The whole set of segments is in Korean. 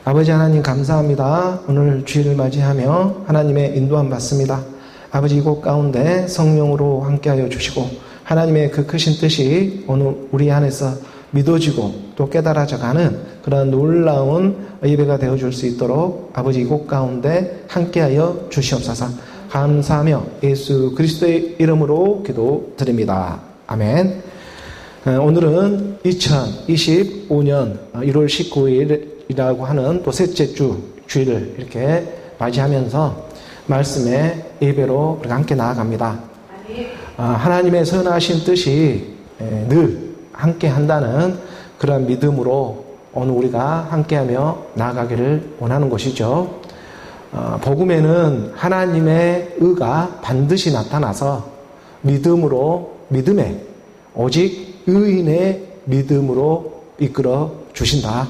아버지 하나님 감사합니다. 오늘 주일을 맞이하며 하나님의 인도함 받습니다. 아버지 이곳 가운데 성령으로 함께하여 주시고 하나님의 그 크신 뜻이 오늘 우리 안에서 믿어지고 또 깨달아져가는 그런 놀라운 예배가 되어줄 수 있도록 아버지 이곳 가운데 함께하여 주시옵소서. 감사하며 예수 그리스도의 이름으로 기도드립니다. 아멘. 오늘은 2025년 1월 19일이라고 하는 또 셋째 주일을 이렇게 맞이하면서 말씀의 예배로 우리가 함께 나아갑니다. 하나님의 선하신 뜻이 늘 함께 한다는 그런 믿음으로 오늘 우리가 함께하며 나아가기를 원하는 것이죠. 복음에는 하나님의 의가 반드시 나타나서 믿음에 오직 의인의 믿음으로 이끌어 주신다.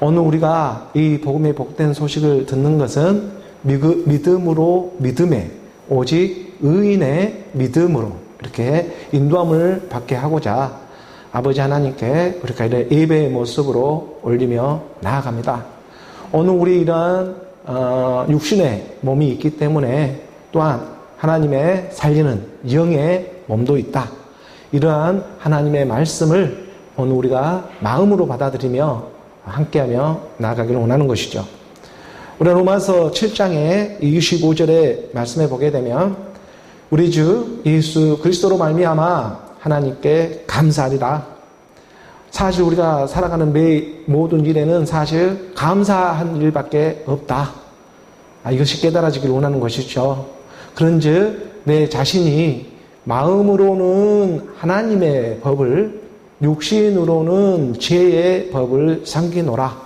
오늘 우리가 이 복음의 복된 소식을 듣는 것은 믿음으로 믿음에 오직 의인의 믿음으로 이렇게 인도함을 받게 하고자 아버지 하나님께 우리가 이런 예배의 모습으로 올리며 나아갑니다. 오늘 우리 이러한 육신의 몸이 있기 때문에 또한 하나님의 살리는 영의 몸도 있다. 이러한 하나님의 말씀을 오늘 우리가 마음으로 받아들이며 함께하며 나아가기를 원하는 것이죠. 우리 로마서 7장의 25절의 말씀에 보게 되면 우리 주 예수 그리스도로 말미암아 하나님께 감사하리라. 사실 우리가 살아가는 모든 일에는 사실 감사한 일밖에 없다. 이것이 깨달아지기를 원하는 것이죠. 그런즉 내 자신이 마음으로는 하나님의 법을 육신으로는 죄의 법을 섬기노라.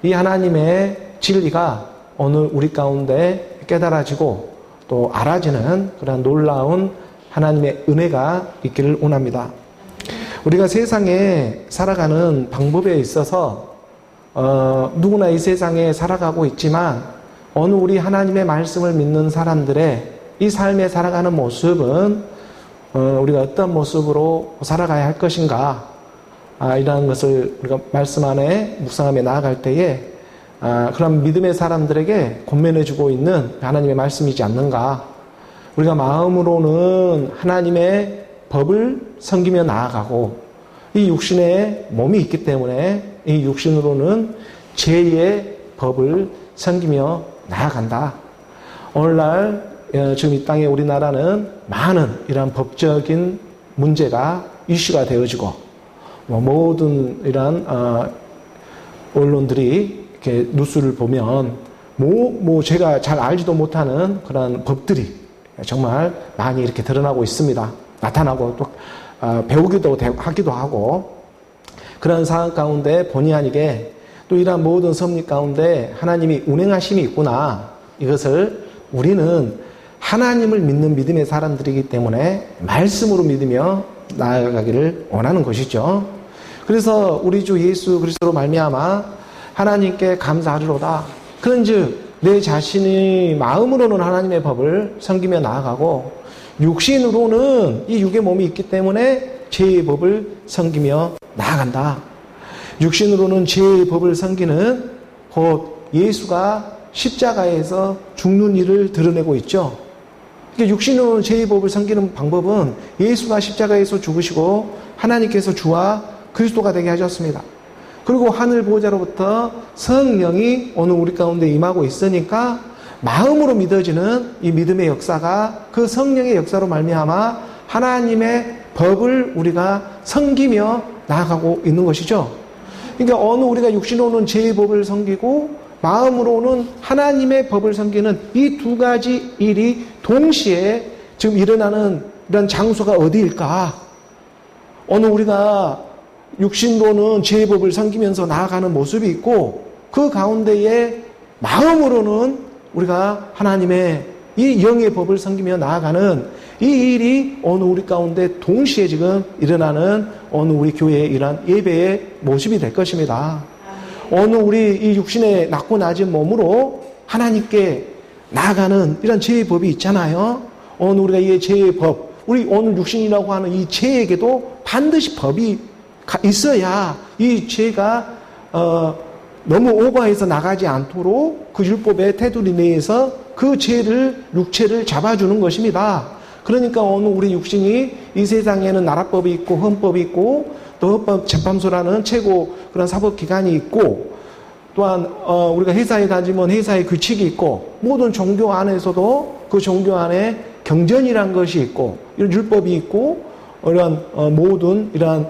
이 하나님의 진리가 오늘 우리 가운데 깨달아지고 또 알아지는 그런 놀라운 하나님의 은혜가 있기를 원합니다. 우리가 세상에 살아가는 방법에 있어서 누구나 이 세상에 살아가고 있지만 어느 우리 하나님의 말씀을 믿는 사람들의 이 삶에 살아가는 모습은 우리가 어떤 모습으로 살아가야 할 것인가 이러한 것을 우리가 말씀 안에 묵상하며 나아갈 때에 그런 믿음의 사람들에게 권면해주고 있는 하나님의 말씀이지 않는가. 우리가 마음으로는 하나님의 법을 섬기며 나아가고 이 육신에 몸이 있기 때문에 이 육신으로는 죄의 법을 섬기며 나아간다. 오늘날 지금 이 땅에 우리나라는 많은 이러한 법적인 문제가 이슈가 되어지고 모든 이러한 언론들이 이렇게 뉴스를 보면 제가 잘 알지도 못하는 그런 법들이 정말 많이 이렇게 드러나고 있습니다. 나타나고 또 배우기도 하기도 하고 그런 상황 가운데 본의 아니게 또 이러한 모든 섭리 가운데 하나님이 운행하심이 있구나. 이것을 우리는 하나님을 믿는 믿음의 사람들이기 때문에 말씀으로 믿으며 나아가기를 원하는 것이죠. 그래서 우리 주 예수 그리스도로 말미암아 하나님께 감사하리로다. 그런즉 내 자신이 마음으로는 하나님의 법을 섬기며 나아가고 육신으로는 이 육의 몸이 있기 때문에 죄의 법을 섬기며 나아간다. 육신으로는 죄의 법을 섬기는 곧 예수가 십자가에서 죽는 일을 드러내고 있죠. 육신으로는 죄의 법을 섬기는 방법은 예수가 십자가에서 죽으시고 하나님께서 주와 그리스도가 되게 하셨습니다. 그리고 하늘 보호자로부터 성령이 오늘 우리 가운데 임하고 있으니까 마음으로 믿어지는 이 믿음의 역사가 그 성령의 역사로 말미암아 하나님의 법을 우리가 섬기며 나아가고 있는 것이죠. 그러니까 어느 우리가 육신으로는 죄의 법을 섬기고 마음으로는 하나님의 법을 섬기는 이 두 가지 일이 동시에 지금 일어나는 이런 장소가 어디일까? 어느 우리가 육신으로는 죄의 법을 섬기면서 나아가는 모습이 있고 그 가운데에 마음으로는 우리가 하나님의 이 영의 법을 섬기며 나아가는 이 일이 어느 우리 가운데 동시에 지금 일어나는 어느 우리 교회의 이러한 예배의 모습이 될 것입니다. 어느 우리 이 육신의 낮고 낮은 몸으로 하나님께 나아가는 이런 죄의 법이 있잖아요. 어느 우리가 이 죄의 법, 우리 오늘 육신이라고 하는 이 죄에게도 반드시 법이 있어야 이 죄가 너무 오버해서 나가지 않도록 그 율법의 테두리 내에서 그 죄를, 육체를 잡아주는 것입니다. 그러니까 오늘 우리 육신이 이 세상에는 나라법이 있고 헌법이 있고 또 헌법재판소라는 최고 그런 사법기관이 있고 또한 우리가 회사에 다니면 회사의 규칙이 있고 모든 종교 안에서도 그 종교 안에 경전이란 것이 있고 이런 율법이 있고 이런 모든 이러한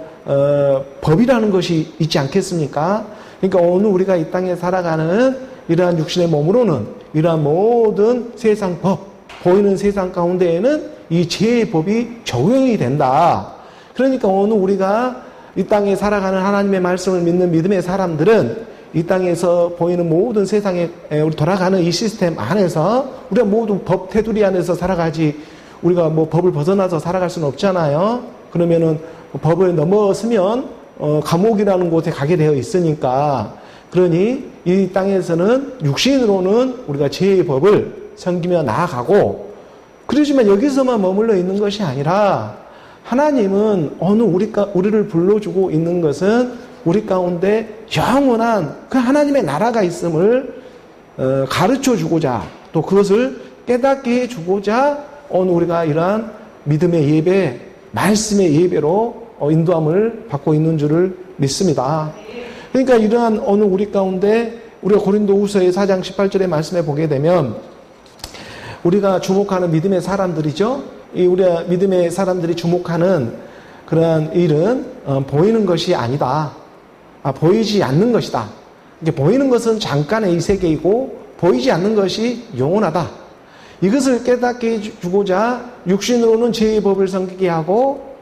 법이라는 것이 있지 않겠습니까? 그러니까 오늘 우리가 이 땅에 살아가는 이러한 육신의 몸으로는 이러한 모든 세상 법, 보이는 세상 가운데에는 이 죄의 법이 적용이 된다. 그러니까 오늘 우리가 이 땅에 살아가는 하나님의 말씀을 믿는 믿음의 사람들은 이 땅에서 보이는 모든 세상에 돌아가는 이 시스템 안에서 우리가 모두 법 테두리 안에서 살아가지 우리가 뭐 법을 벗어나서 살아갈 수는 없잖아요. 그러면은 법을 넘어서면 감옥이라는 곳에 가게 되어 있으니까 그러니 이 땅에서는 육신으로는 우리가 죄의 법을 섬기며 나아가고 그러지만 여기서만 머물러 있는 것이 아니라 하나님은 어느 우리를 불러주고 있는 것은 우리 가운데 영원한 그 하나님의 나라가 있음을 가르쳐 주고자 또 그것을 깨닫게 해주고자 오늘 우리가 이러한 믿음의 예배, 말씀의 예배로 인도함을 받고 있는 줄을 믿습니다. 그러니까 이러한 오늘 우리 가운데 우리가 고린도후서의 4장 18절의 말씀에 보게 되면 우리가 주목하는 믿음의 사람들이죠. 이 우리가 믿음의 사람들이 주목하는 그러한 일은 보이는 것이 아니다. 보이지 않는 것이다. 이게 보이는 것은 잠깐의 이 세계이고 보이지 않는 것이 영원하다. 이것을 깨닫게 해주고자 육신으로는 죄의 법을 섬기게 하고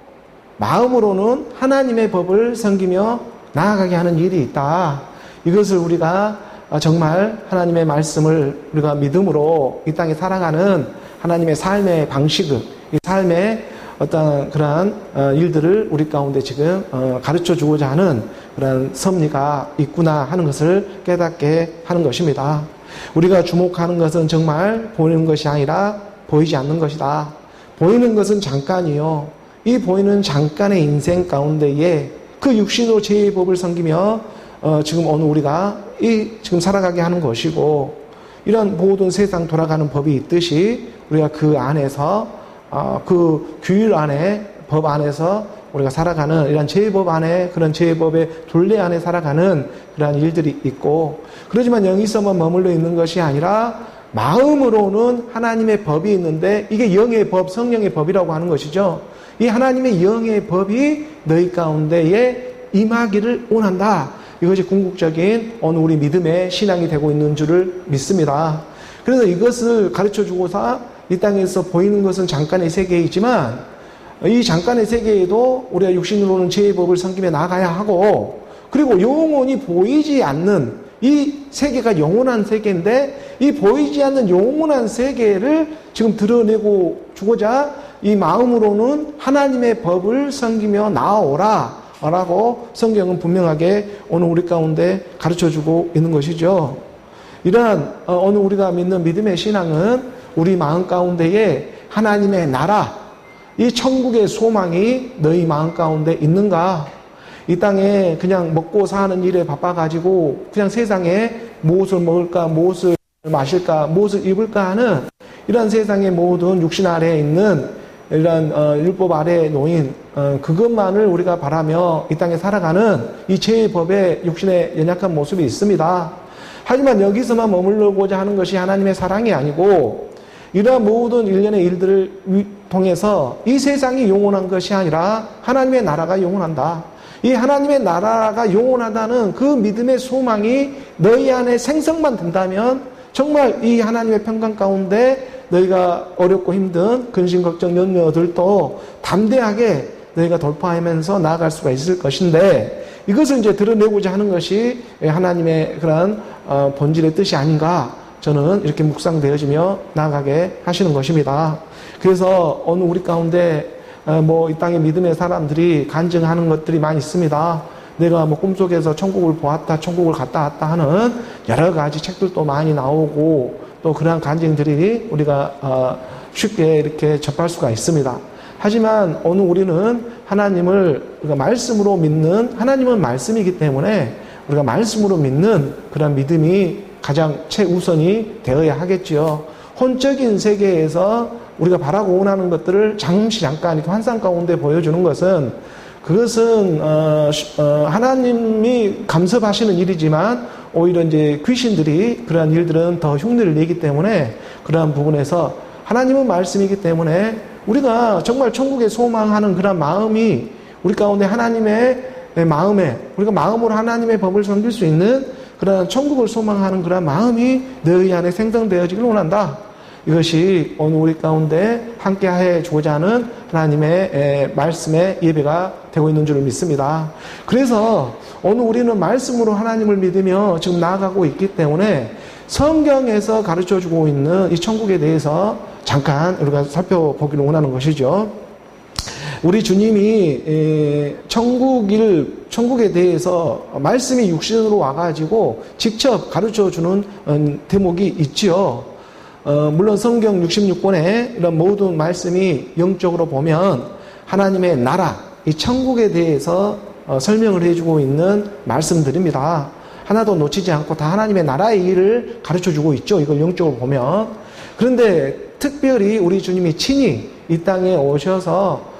마음으로는 하나님의 법을 섬기며 나아가게 하는 일이 있다. 이것을 우리가 정말 하나님의 말씀을 우리가 믿음으로 이 땅에 살아가는 하나님의 삶의 방식을, 이 삶의 어떤 그러한 일들을 우리 가운데 지금 가르쳐 주고자 하는 그런 섭리가 있구나 하는 것을 깨닫게 하는 것입니다. 우리가 주목하는 것은 정말 보이는 것이 아니라 보이지 않는 것이다. 보이는 것은 잠깐이요. 이 보이는 잠깐의 인생 가운데에 그 육신으로 죄의 법을 섬기며 지금 오늘 우리가 지금 살아가게 하는 것이고 이런 모든 세상 돌아가는 법이 있듯이 우리가 그 안에서 그 규율 안에 법 안에서 우리가 살아가는 이런 죄법 안에 그런 죄법의 둘레 안에 살아가는 그러한 일들이 있고 그러지만 여기서만 머물러 있는 것이 아니라 마음으로는 하나님의 법이 있는데 이게 영의 법, 성령의 법이라고 하는 것이죠. 이 하나님의 영의 법이 너희 가운데에 임하기를 원한다. 이것이 궁극적인 오늘 우리 믿음의 신앙이 되고 있는 줄을 믿습니다. 그래서 이것을 가르쳐주고서 이 땅에서 보이는 것은 잠깐의 세계이지만 이 잠깐의 세계에도 우리가 육신으로는 죄의 법을 섬기며 나아가야 하고 그리고 영원히 보이지 않는 이 세계가 영원한 세계인데 이 보이지 않는 영원한 세계를 지금 드러내고 주고자 이 마음으로는 하나님의 법을 섬기며 나아오라 라고 성경은 분명하게 오늘 우리 가운데 가르쳐주고 있는 것이죠. 이러한 오늘 우리가 믿는 믿음의 신앙은 우리 마음 가운데에 하나님의 나라, 이 천국의 소망이 너희 마음 가운데 있는가? 이 땅에 그냥 먹고 사는 일에 바빠가지고 그냥 세상에 무엇을 먹을까, 무엇을 마실까, 무엇을 입을까 하는 이런 세상의 모든 육신 아래에 있는 이런 율법 아래에 놓인 그것만을 우리가 바라며 이 땅에 살아가는 이 죄의 법에 육신의 연약한 모습이 있습니다. 하지만 여기서만 머물러고자 하는 것이 하나님의 사랑이 아니고 이러한 모든 일련의 일들을 통해서 이 세상이 영원한 것이 아니라 하나님의 나라가 영원한다. 이 하나님의 나라가 영원하다는 그 믿음의 소망이 너희 안에 생성만 된다면 정말 이 하나님의 평강 가운데 너희가 어렵고 힘든 근심, 걱정, 염려들도 담대하게 너희가 돌파하면서 나아갈 수가 있을 것인데 이것을 이제 드러내고자 하는 것이 하나님의 그런 본질의 뜻이 아닌가 저는 이렇게 묵상되어지며 나아가게 하시는 것입니다. 그래서 오늘 우리 가운데 이 땅의 믿음의 사람들이 간증하는 것들이 많이 있습니다. 내가 꿈속에서 천국을 보았다, 천국을 갔다 왔다 하는 여러 가지 책들도 많이 나오고 또 그러한 간증들이 우리가 쉽게 이렇게 접할 수가 있습니다. 하지만 오늘 우리는 하나님을 말씀으로 믿는 하나님은 말씀이기 때문에 우리가 말씀으로 믿는 그런 믿음이 가장 최우선이 되어야 하겠지요. 혼적인 세계에서 우리가 바라고 원하는 것들을 잠깐 이렇게 환상 가운데 보여주는 것은 그것은 하나님이 간섭하시는 일이지만 오히려 이제 귀신들이 그러한 일들은 더 흉내를 내기 때문에 그러한 부분에서 하나님은 말씀이기 때문에 우리가 정말 천국에 소망하는 그런 마음이 우리 가운데 하나님의 마음에 우리가 마음으로 하나님의 법을 섬길 수 있는 그러한 천국을 소망하는 그런 마음이 너희 안에 생성되어지길 원한다. 이것이 오늘 우리 가운데 함께 해주고자 하는 하나님의 말씀의 예배가 되고 있는 줄을 믿습니다. 그래서 오늘 우리는 말씀으로 하나님을 믿으며 지금 나아가고 있기 때문에 성경에서 가르쳐주고 있는 이 천국에 대해서 잠깐 우리가 살펴보기를 원하는 것이죠. 우리 주님이 천국에 대해서 말씀이 육신으로 와가지고 직접 가르쳐주는 대목이 있지요. 물론 성경 66권에 이런 모든 말씀이 영적으로 보면 하나님의 나라, 이 천국에 대해서 설명을 해주고 있는 말씀들입니다. 하나도 놓치지 않고 다 하나님의 나라의 일을 가르쳐주고 있죠. 이걸 영적으로 보면. 그런데 특별히 우리 주님이 친히 이 땅에 오셔서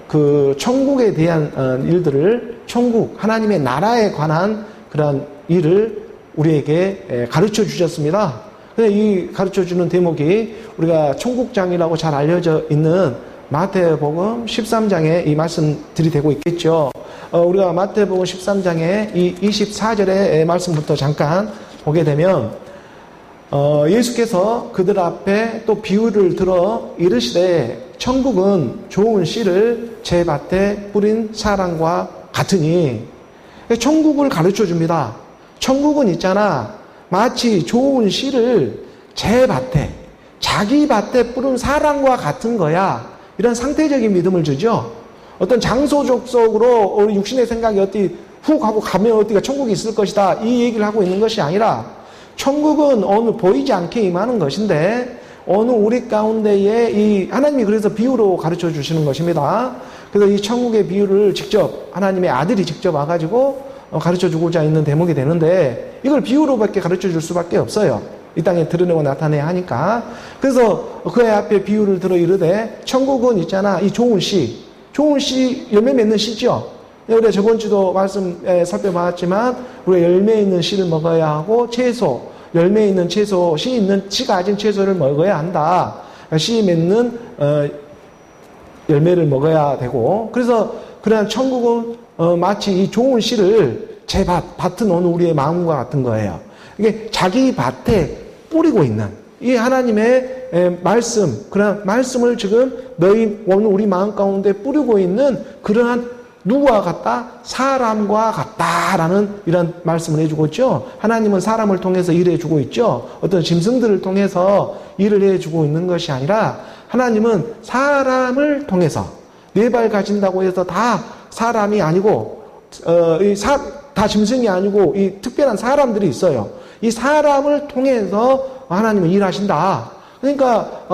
그 천국에 대한 일들을 천국, 하나님의 나라에 관한 그런 일을 우리에게 가르쳐 주셨습니다. 이 가르쳐주는 대목이 우리가 천국장이라고 잘 알려져 있는 마태복음 13장에 이 말씀들이 되고 있겠죠. 우리가 마태복음 13장에 이 24절의 말씀부터 잠깐 보게 되면 예수께서 그들 앞에 또 비유를 들어 이르시되 천국은 좋은 씨를 제 밭에 뿌린 사람과 같으니 천국을 가르쳐 줍니다. 천국은 있잖아. 마치 좋은 씨를 제 밭에, 자기 밭에 뿌린 사람과 같은 거야. 이런 상태적인 믿음을 주죠. 어떤 장소적으로 우리 육신의 생각이 어디 훅 하고 가면 어디가 천국이 있을 것이다. 이 얘기를 하고 있는 것이 아니라 천국은 어느 보이지 않게 임하는 것인데 어느 우리 가운데에 이 하나님이 그래서 비유로 가르쳐 주시는 것입니다. 그래서 이 천국의 비유를 직접 하나님의 아들이 직접 와가지고 가르쳐 주고자 있는 대목이 되는데 이걸 비유로밖에 가르쳐 줄 수밖에 없어요. 이 땅에 드러내고 나타내야 하니까. 그래서 그의 앞에 비유를 들어 이르되 천국은 있잖아. 이 좋은 씨 열매 맺는 씨죠. 우리가 저번 주도 말씀 살펴봤지만 우리가 열매 있는 씨를 먹어야 하고 채소, 열매 있는 채소, 씨 가진 채소를 먹어야 한다. 씨 맺는 열매를 먹어야 되고 그래서 그러한 천국은 마치 이 좋은 씨를 제 밭은 어느 우리의 마음과 같은 거예요. 이게 자기 밭에 뿌리고 있는 이 하나님의 말씀, 그런 말씀을 지금 오늘 우리 마음 가운데 뿌리고 있는 그러한 누구와 같다? 사람과 같다라는 이런 말씀을 해주고 있죠. 하나님은 사람을 통해서 일해주고 있죠. 어떤 짐승들을 통해서 일을 해주고 있는 것이 아니라 하나님은 사람을 통해서 네 발 가진다고 해서 다 사람이 아니고 다 짐승이 아니고 이 특별한 사람들이 있어요. 이 사람을 통해서 하나님은 일하신다. 그러니까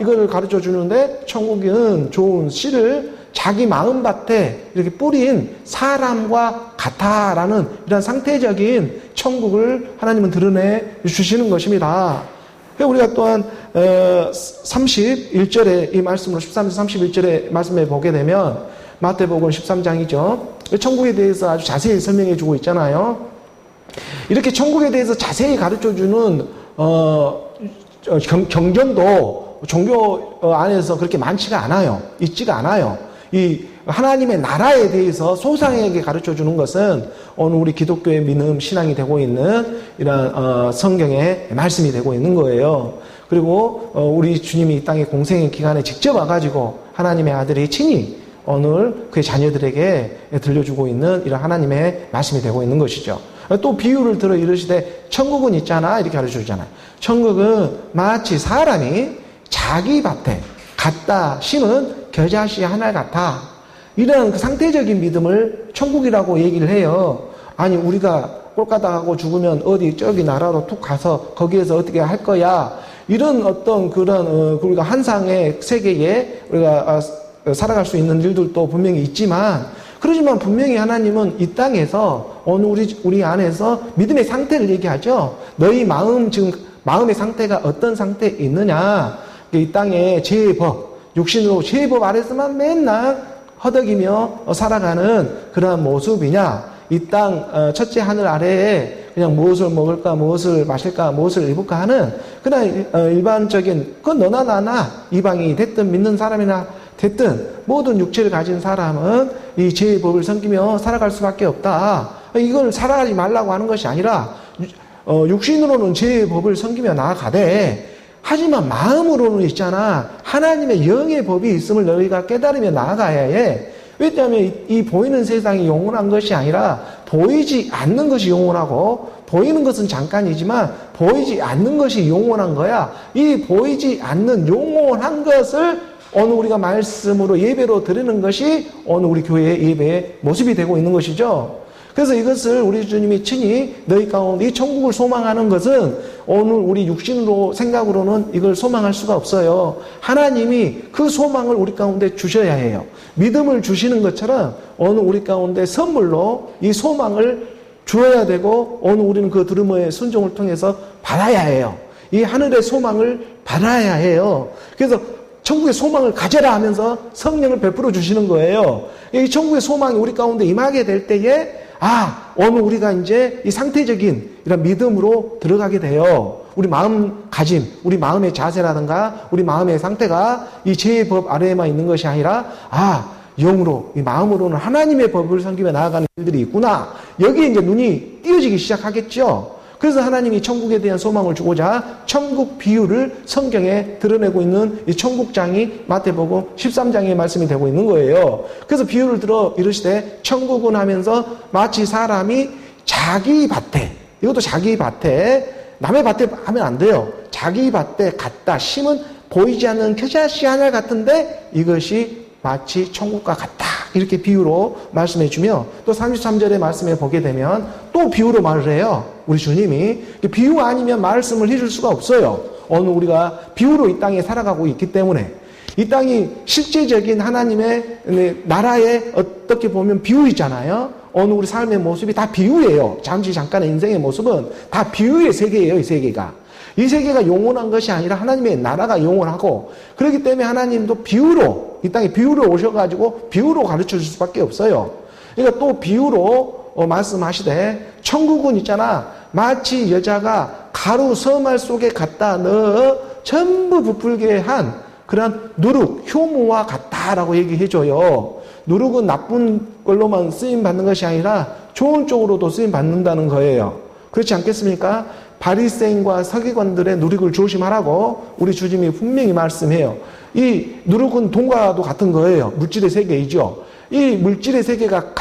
이걸 가르쳐 주는데 천국은 좋은 씨를 자기 마음밭에 이렇게 뿌린 사람과 같아라는 이런 상태적인 천국을 하나님은 드러내 주시는 것입니다. 우리가 또한 31절에 이 말씀으로 13절 31절의 말씀에 보게 되면 마태복음 13장이죠. 천국에 대해서 아주 자세히 설명해 주고 있잖아요. 이렇게 천국에 대해서 자세히 가르쳐 주는 경전도 종교 안에서 그렇게 많지가 않아요. 있지가 않아요. 이 하나님의 나라에 대해서 소상하게 가르쳐 주는 것은 오늘 우리 기독교의 믿음 신앙이 되고 있는 이런 성경의 말씀이 되고 있는 거예요. 그리고 우리 주님이 이 땅의 공생의 기간에 직접 와가지고 하나님의 아들이 친히 오늘 그의 자녀들에게 들려주고 있는 이런 하나님의 말씀이 되고 있는 것이죠. 또 비유를 들어 이르시되 천국은 있잖아 이렇게 가르쳐 주잖아요. 천국은 마치 사람이 자기 밭에 갖다 심은 겨자씨 하나 같아. 이런 그 상태적인 믿음을 천국이라고 얘기를 해요. 아니 우리가 꼴까닥하고 죽으면 어디 저기 나라로 툭 가서 거기에서 어떻게 할 거야. 이런 어떤 그런 우리가 환상의 세계에 우리가 살아갈 수 있는 일들도 분명히 있지만 그러지만 분명히 하나님은 이 땅에서 어느 우리 안에서 믿음의 상태를 얘기하죠. 너희 마음, 지금 마음의 상태가 어떤 상태에 있느냐. 이 땅에 죄의 법, 육신으로 죄의 법 아래서만 맨날 허덕이며 살아가는 그러한 모습이냐. 이 땅 첫째 하늘 아래에 그냥 무엇을 먹을까, 무엇을 마실까, 무엇을 입을까 하는 그냥 일반적인 그 너나 나나 이방인이 됐든 믿는 사람이나 됐든 모든 육체를 가진 사람은 이 죄의 법을 섬기며 살아갈 수밖에 없다. 이걸 살아가지 말라고 하는 것이 아니라 육신으로는 죄의 법을 섬기며 나아가되 하지만 마음으로는 있잖아. 하나님의 영의 법이 있음을 너희가 깨달으며 나아가야 해. 왜냐하면 이 보이는 세상이 영원한 것이 아니라 보이지 않는 것이 영원하고 보이는 것은 잠깐이지만 보이지 않는 것이 영원한 거야. 이 보이지 않는 영원한 것을 오늘 우리가 말씀으로 예배로 드리는 것이 오늘 우리 교회의 예배의 모습이 되고 있는 것이죠. 그래서 이것을 우리 주님이 친히 너희 가운데 이 천국을 소망하는 것은 오늘 우리 육신으로 생각으로는 이걸 소망할 수가 없어요. 하나님이 그 소망을 우리 가운데 주셔야 해요. 믿음을 주시는 것처럼 오늘 우리 가운데 선물로 이 소망을 주어야 되고 오늘 우리는 그 들음의 순종을 통해서 받아야 해요. 이 하늘의 소망을 받아야 해요. 그래서 천국의 소망을 가져라 하면서 성령을 베풀어 주시는 거예요. 이 천국의 소망이 우리 가운데 임하게 될 때에 오늘 우리가 이제 이 상태적인 이런 믿음으로 들어가게 돼요. 우리 마음가짐, 우리 마음의 자세라든가 우리 마음의 상태가 이 죄의 법 아래에만 있는 것이 아니라 영으로, 이 마음으로는 하나님의 법을 섬기며 나아가는 일들이 있구나. 여기에 이제 눈이 띄어지기 시작하겠죠. 그래서 하나님이 천국에 대한 소망을 주고자 천국 비유를 성경에 드러내고 있는 이 천국장이 마태복음 13장의 말씀이 되고 있는 거예요. 그래서 비유를 들어 이르시되 천국은 하면서 마치 사람이 자기 밭에, 이것도 자기 밭에, 남의 밭에 하면 안 돼요. 자기 밭에 갖다 심은 보이지 않는 겨자씨 하나 같은데 이것이 마치 천국과 같다. 이렇게 비유로 말씀해 주며 또 33절의 말씀에 보게 되면 또 비유로 말을 해요. 우리 주님이. 비유 아니면 말씀을 해줄 수가 없어요. 오늘 우리가 비유로 이 땅에 살아가고 있기 때문에 이 땅이 실제적인 하나님의 나라에 어떻게 보면 비유이잖아요. 오늘 우리 삶의 모습이 다 비유예요. 잠깐의 인생의 모습은 다 비유의 세계예요. 이 세계가. 이 세계가 영원한 것이 아니라 하나님의 나라가 영원하고 그렇기 때문에 하나님도 비유로 이 땅에 비유로 오셔가지고 비유로 가르쳐 줄 수밖에 없어요. 그러니까 또 비유로 말씀하시되 천국은 있잖아. 마치 여자가 가루 서말 속에 갖다 넣어 전부 부풀게 한 그런 누룩, 효모와 같다라고 얘기해줘요. 누룩은 나쁜 걸로만 쓰임받는 것이 아니라 좋은 쪽으로도 쓰임받는다는 거예요. 그렇지 않겠습니까? 바리새인과 서기관들의 누룩을 조심하라고 우리 주님이 분명히 말씀해요. 이 누룩은 돈과도 같은 거예요. 물질의 세계이죠. 이 물질의 세계가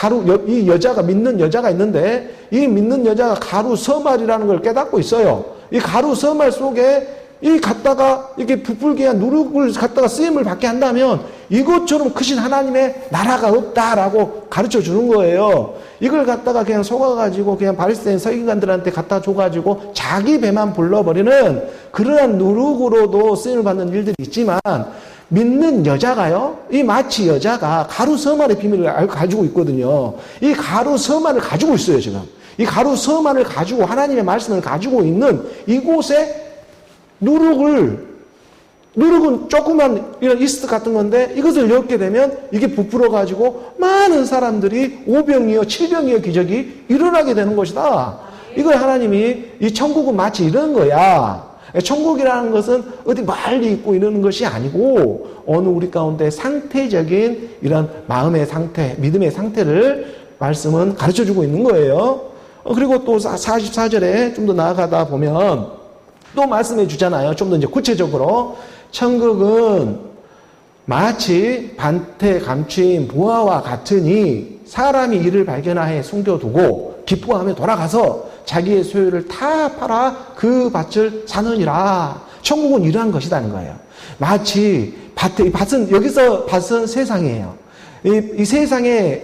이 여자가 믿는 여자가 있는데 이 믿는 여자가 가루 서말이라는 걸 깨닫고 있어요. 이 가루 서말 속에 이 갖다가 이렇게 부풀게 한 누룩을 갖다가 쓰임을 받게 한다면 이것처럼 크신 하나님의 나라가 없다라고 가르쳐 주는 거예요. 이걸 갖다가 그냥 속아가지고 그냥 바리새인 서기관들한테 갖다 줘가지고 자기 배만 불러버리는 그러한 누룩으로도 쓰임을 받는 일들이 있지만 믿는 여자가요, 이 마치 여자가 가루 서말의 비밀을 가지고 있거든요. 이 가루 서말을 가지고 있어요, 지금. 이 가루 서말을 가지고 하나님의 말씀을 가지고 있는 이곳에 누룩은 조그만 이런 이스트 같은 건데 이것을 넣게 되면 이게 부풀어가지고 많은 사람들이 오병이어 칠병이어 기적이 일어나게 되는 것이다. 이걸 하나님이 이 천국은 마치 이런 거야. 천국이라는 것은 어디 멀리 있고 이러는 것이 아니고 어느 우리 가운데 상태적인 이런 마음의 상태, 믿음의 상태를 말씀은 가르쳐주고 있는 거예요. 그리고 또 44절에 좀 더 나아가다 보면 또 말씀해 주잖아요. 좀 더 이제 구체적으로 천국은 마치 밭에 감추인 보화와 같으니 사람이 이를 발견하여 숨겨두고 기뻐하며 돌아가서 자기의 소유를 다 팔아 그 밭을 사느니라. 천국은 이러한 것이라는 거예요. 마치 밭에, 여기서 밭은 세상이에요. 이 세상에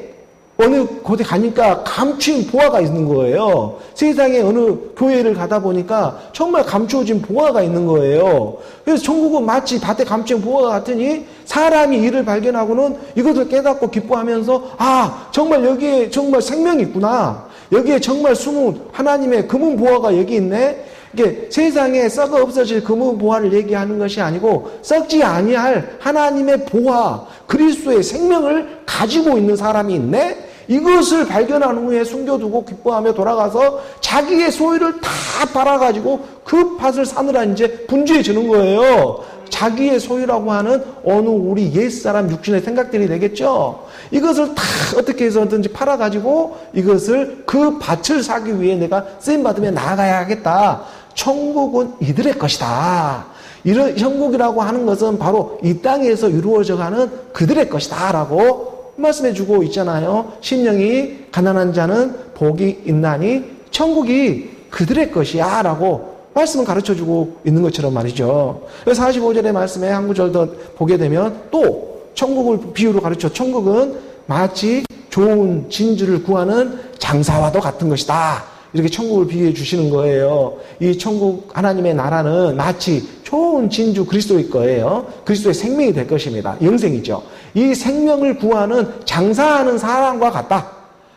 어느 곳에 가니까 감추인 보화가 있는 거예요. 세상에 어느 교회를 가다 보니까 정말 감추어진 보화가 있는 거예요. 그래서 천국은 마치 밭에 감추인 보화가 같으니 사람이 이를 발견하고는 이것을 깨닫고 기뻐하면서 아, 정말 여기에 정말 생명이 있구나. 여기에 정말 숨은 하나님의 금은 보화가 여기 있네. 이게 세상에 썩어 없어질 금은 보화를 얘기하는 것이 아니고 썩지 아니할 하나님의 보화, 그리스도의 생명을 가지고 있는 사람이 있네. 이것을 발견한 후에 숨겨두고 기뻐하며 돌아가서 자기의 소유를 다 팔아가지고 그 밭을 사느라 이제 분주해지는 거예요. 자기의 소유라고 하는 어느 우리 옛사람 육신의 생각들이 되겠죠. 이것을 다 어떻게 해서든지 팔아가지고 이것을 그 밭을 사기 위해 내가 쓰임받으며 나아가야겠다. 천국은 이들의 것이다. 이런 천국이라고 하는 것은 바로 이 땅에서 이루어져가는 그들의 것이다 라고 말씀해주고 있잖아요. 심령이 가난한 자는 복이 있나니 천국이 그들의 것이야 라고 말씀을 가르쳐주고 있는 것처럼 말이죠. 45절의 말씀에 한 구절 더 보게 되면 또 천국을 비유로 가르쳐 천국은 마치 좋은 진주를 구하는 장사와도 같은 것이다. 이렇게 천국을 비유해 주시는 거예요. 이 천국 하나님의 나라는 마치 좋은 진주 그리스도일 거예요. 그리스도의 생명이 될 것입니다. 영생이죠. 이 생명을 구하는 장사하는 사람과 같다.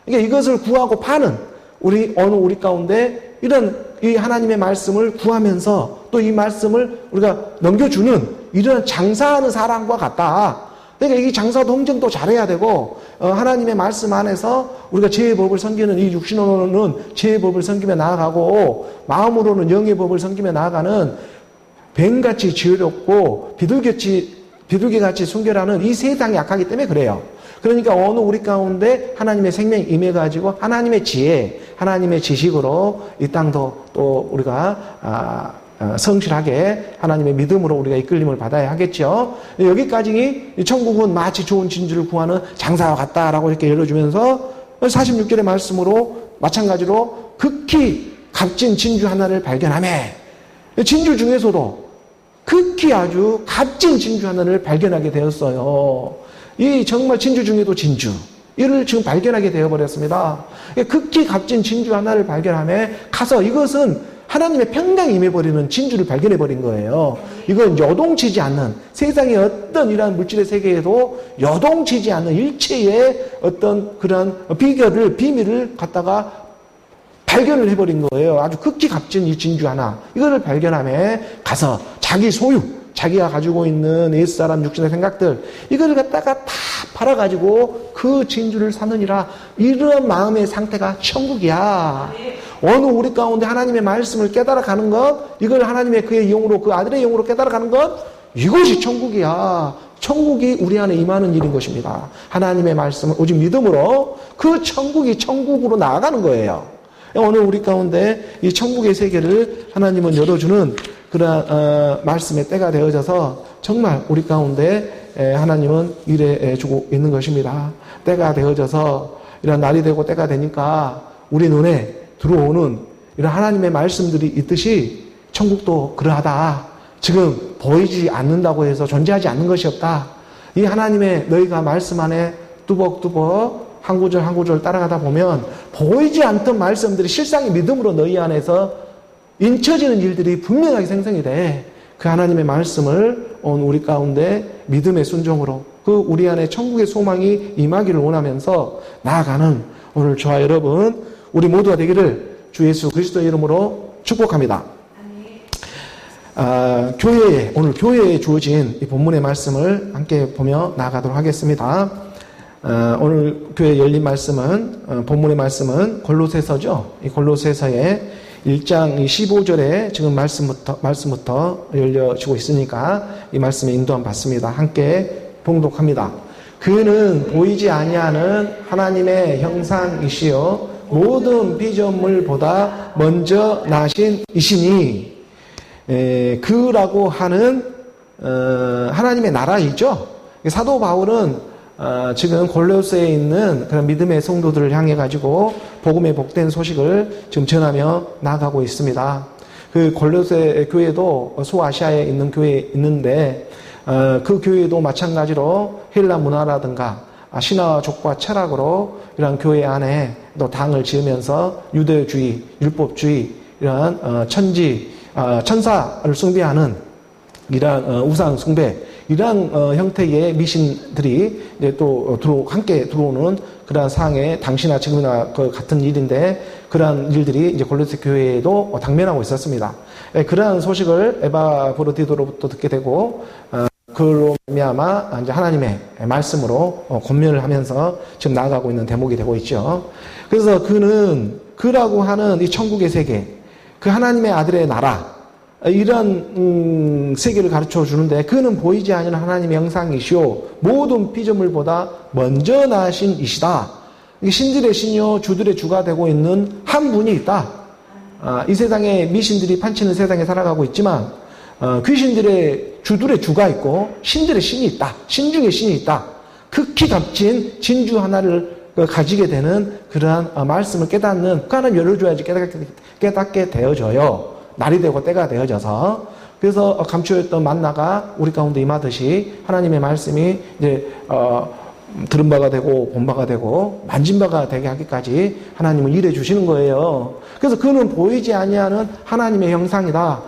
그러니까 이것을 구하고 파는 우리 가운데 이런 이 하나님의 말씀을 구하면서 또 이 말씀을 우리가 넘겨주는 이런 장사하는 사람과 같다. 그러니까 이 장사도 흥정도 잘해야 되고 하나님의 말씀 안에서 우리가 죄의 법을 섬기는 이 육신으로는 죄의 법을 섬기며 나아가고 마음으로는 영의 법을 섬기며 나아가는 뱀같이 지혜롭고 비둘기같이 순결하는 이 세상이 약하기 때문에 그래요. 그러니까 어느 우리 가운데 하나님의 생명이 임해가지고 하나님의 지혜, 하나님의 지식으로 이 땅도 또 우리가 성실하게 하나님의 믿음으로 우리가 이끌림을 받아야 하겠죠. 여기까지 천국은 마치 좋은 진주를 구하는 장사와 같다라고 이렇게 열어주면서 46절의 말씀으로 마찬가지로 극히 값진 진주 하나를 발견하매 진주 중에서도 극히 아주 값진 진주 하나를 발견하게 되었어요. 이 정말 진주 중에도 진주 이를 지금 발견하게 되어버렸습니다. 극히 값진 진주 하나를 발견하며 가서 이것은 하나님의 평강이 임해버리는 진주를 발견해버린 거예요. 이건 여동치지 않는 세상의 어떤 이러한 물질의 세계에도 여동치지 않는 일체의 어떤 그런 비밀을 갖다가 발견을 해버린 거예요. 아주 극히 값진 이 진주 하나 이거를 발견하며 가서 자기 소유 자기가 가지고 있는 옛사람 육신의 생각들 이거를 갖다가 다 팔아가지고 그 진주를 사느니라. 이런 마음의 상태가 천국이야. 어느 우리 가운데 하나님의 말씀을 깨달아가는 것 이걸 하나님의 그의 영으로 그 아들의 영으로 깨달아가는 것 이것이 천국이야. 천국이 우리 안에 임하는 일인 것입니다. 하나님의 말씀을 오직 믿음으로 그 천국이 천국으로 나아가는 거예요. 오늘 우리 가운데 이 천국의 세계를 하나님은 열어주는 그런 말씀의 때가 되어져서 정말 우리 가운데 하나님은 일해주고 있는 것입니다. 때가 되어져서 이런 날이 되고 때가 되니까 우리 눈에 들어오는 이런 하나님의 말씀들이 있듯이 천국도 그러하다. 지금 보이지 않는다고 해서 존재하지 않는 것이 없다. 이 하나님의 너희가 말씀 안에 뚜벅뚜벅 한 구절 한 구절 따라가다 보면 보이지 않던 말씀들이 실상의 믿음으로 너희 안에서 인쳐지는 일들이 분명하게 생성이 돼. 그 하나님의 말씀을 우리 가운데 믿음의 순종으로 그 우리 안에 천국의 소망이 임하기를 원하면서 나아가는 오늘 저와 여러분 우리 모두가 되기를 주 예수 그리스도의 이름으로 축복합니다. 오늘 교회에 주어진 이 본문의 말씀을 함께 보며 나아가도록 하겠습니다. 오늘 교회 열린 말씀은 본문의 말씀은 골로새서죠. 이 골로새서의 1장 15절에 지금 말씀부터 열려지고 있으니까 이 말씀에 인도함 받습니다. 함께 봉독합니다. 그는 보이지 아니하는 하나님의 형상이시요 모든 피조물보다 먼저 나신 이시니 그라고 하는 하나님의 나라이죠. 사도 바울은 지금 골로새에 있는 그런 믿음의 성도들을 향해 가지고 복음의 복된 소식을 지금 전하며 나아가고 있습니다. 그 골로새 교회도 소아시아에 있는 교회에 있는데 그 교회도 마찬가지로 헬라 문화라든가 신화와 족보와 철학으로 이러한 교회 안에 또 당을 지으면서 유대주의, 율법주의, 이러한 천사를 숭배하는 이러한 우상 숭배, 이러한 형태의 미신들이 이제 또 함께 들어오는 그러한 상황에 당시나 지금이나 그 같은 일인데, 그러한 일들이 이제 골로새 교회에도 당면하고 있었습니다. 그러한 소식을 에바브로디도로부터 듣게 되고, 그로 말미암아 이제 하나님의 말씀으로 권면을 하면서 지금 나아가고 있는 대목이 되고 있죠. 그래서 그라고 하는 이 천국의 세계, 그 하나님의 아들의 나라, 이런 세계를 가르쳐 주는데, 그는 보이지 않는 하나님의 형상이시오 모든 피조물보다 먼저 나신 이시다. 신들의 신이요 주들의 주가 되고 있는 한 분이 있다. 이 세상에 미신들이 판치는 세상에 살아가고 있지만, 귀신들의 주들의 주가 있고 신들의 신이 있다. 신 중에 신이 있다. 극히 값진 진주 하나를 가지게 되는 그러한 말씀을 깨닫는, 그 하나님 열어줘야지 깨닫게 되어져요. 날이 되고 때가 되어져서. 그래서 감추어있던 만나가 우리 가운데 임하듯이 하나님의 말씀이 이제 들은 바가 되고 본 바가 되고 만진 바가 되게 하기까지 하나님은 일해 주시는 거예요. 그래서 그는 보이지 아니하는 하나님의 형상이다.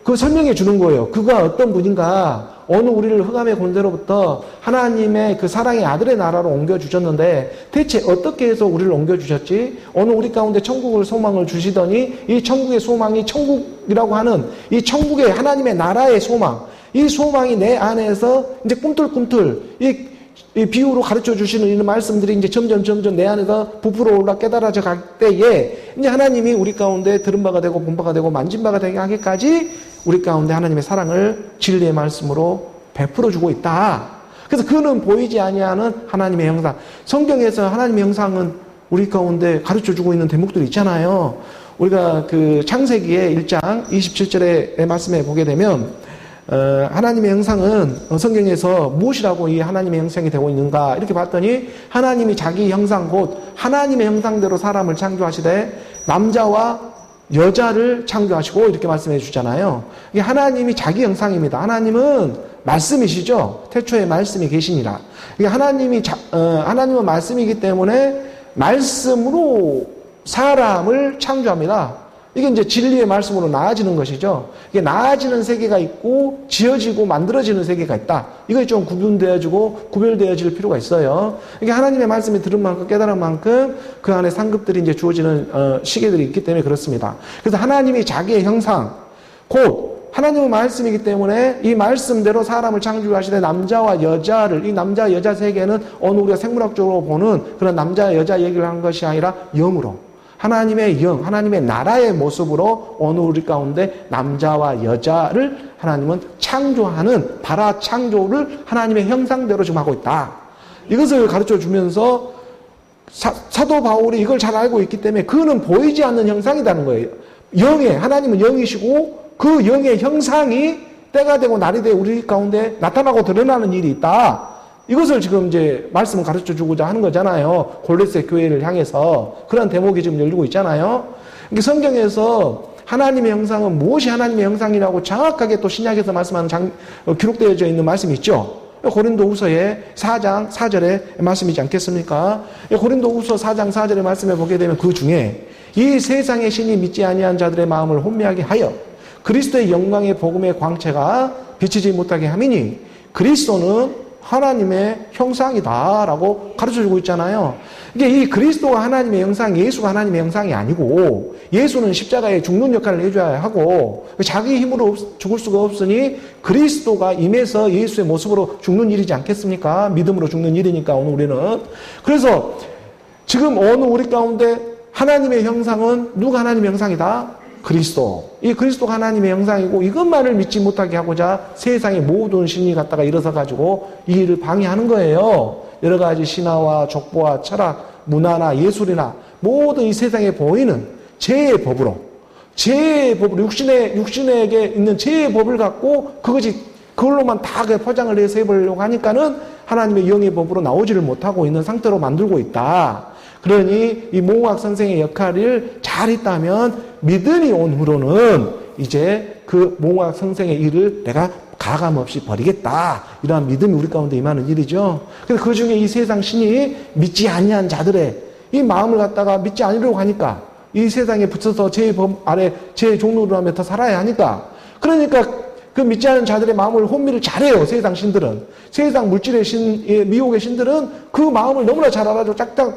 그 설명해 주는 거예요. 그가 어떤 분인가, 어느 우리를 흑암의 권세로부터 하나님의 그 사랑의 아들의 나라로 옮겨주셨는데, 대체 어떻게 해서 우리를 옮겨주셨지? 어느 우리 가운데 천국을 소망을 주시더니, 이 천국의 소망이 천국이라고 하는 이 천국의 하나님의 나라의 소망, 이 소망이 내 안에서 이제 꿈틀꿈틀 이 비유로 가르쳐 주시는 이런 말씀들이 이제 점점 내 안에서 부풀어 올라 깨달아져 갈 때에, 이제 하나님이 우리 가운데 들은 바가 되고 본 바가 되고 만진 바가 되게 하기까지 우리 가운데 하나님의 사랑을 진리의 말씀으로 베풀어 주고 있다. 그래서 그는 보이지 아니하는 하나님의 형상. 성경에서 하나님의 형상은 우리 가운데 가르쳐 주고 있는 대목들이 있잖아요. 우리가 그 창세기의 1장 27절의 말씀에 보게 되면, 하나님의 형상은 성경에서 무엇이라고 이 하나님의 형상이 되고 있는가 이렇게 봤더니, 하나님이 자기 형상 곧 하나님의 형상대로 사람을 창조하시되 남자와 여자를 창조하시고 이렇게 말씀해 주잖아요. 이게 하나님이 자기 형상입니다. 하나님은 말씀이시죠. 태초에 말씀이 계시니라. 이게 하나님은 말씀이기 때문에 말씀으로 사람을 창조합니다. 이게 이제 진리의 말씀으로 나아지는 것이죠. 이게 나아지는 세계가 있고 지어지고 만들어지는 세계가 있다. 이거 좀 구별되어질 필요가 있어요. 이게 하나님의 말씀이 들은 만큼 깨달은 만큼 그 안에 상급들이 이제 주어지는 시계들이 있기 때문에 그렇습니다. 그래서 하나님이 자기의 형상, 곧 하나님의 말씀이기 때문에 이 말씀대로 사람을 창조하시되 남자와 여자를, 이 남자 여자 세계는 어느 우리가 생물학적으로 보는 그런 남자 여자 얘기를 한 것이 아니라 영으로, 하나님의 영, 하나님의 나라의 모습으로 어느 우리 가운데 남자와 여자를 하나님은 창조하는 발화 창조를 하나님의 형상대로 지금 하고 있다. 이것을 가르쳐 주면서 사도 바울이 이걸 잘 알고 있기 때문에 그는 보이지 않는 형상이라는 거예요. 하나님은 영이시고 그 영의 형상이 때가 되고 날이 되어 우리 가운데 나타나고 드러나는 일이 있다. 이것을 지금 이제 말씀을 가르쳐 주고자 하는 거잖아요. 골로새 교회를 향해서. 그런 대목이 지금 열리고 있잖아요. 성경에서 하나님의 형상은 무엇이 하나님의 형상이라고 정확하게 또 신약에서 말씀하는 기록되어져 있는 말씀이 있죠. 고린도후서의 4장 4절의 말씀이지 않겠습니까? 고린도후서 4장 4절의 말씀에 보게 되면 그 중에 이 세상의 신이 믿지 아니한 자들의 마음을 혼미하게 하여 그리스도의 영광의 복음의 광채가 비치지 못하게 함이니 그리스도는 하나님의 형상이다라고 가르쳐주고 있잖아요. 이게 이 그리스도가 하나님의 형상, 예수가 하나님의 형상이 아니고, 예수는 십자가에 죽는 역할을 해줘야 하고 자기 힘으로 죽을 수가 없으니 그리스도가 임해서 예수의 모습으로 죽는 일이지 않겠습니까? 믿음으로 죽는 일이니까 오늘 우리는. 그래서 지금 어느 우리 가운데 하나님의 형상은 누가 하나님의 형상이다? 그리스도. 이 그리스도가 하나님의 형상이고 이것만을 믿지 못하게 하고자 세상의 모든 신이 갖다가 일어서 가지고 이 일을 방해하는 거예요. 여러 가지 신화와 족보와 철학, 문화나 예술이나 모든 이 세상에 보이는 죄의 법으로 육신에게 있는 죄의 법을 갖고 그걸로만 다 포장을 해서 해보려고 하니까는 하나님의 영의 법으로 나오지를 못하고 있는 상태로 만들고 있다. 그러니 이 몽학 선생의 역할을 잘했다면 믿음이 온 후로는 이제 그 몽학 선생의 일을 내가 가감 없이 버리겠다. 이러한 믿음이 우리 가운데 임하는 일이죠. 그래서 그 중에 이 세상 신이 믿지 아니한 자들의 이 마음을 갖다가 믿지 않으려고 하니까 이 세상에 붙여서 제 법 아래 제 종로로 하며 더 살아야 하니까 그러니까 그 믿지 않는 자들의 마음을 혼미를 잘해요. 세상 신들은. 세상 물질의 신, 미혹의 신들은 그 마음을 너무나 잘 알아줘 짝짝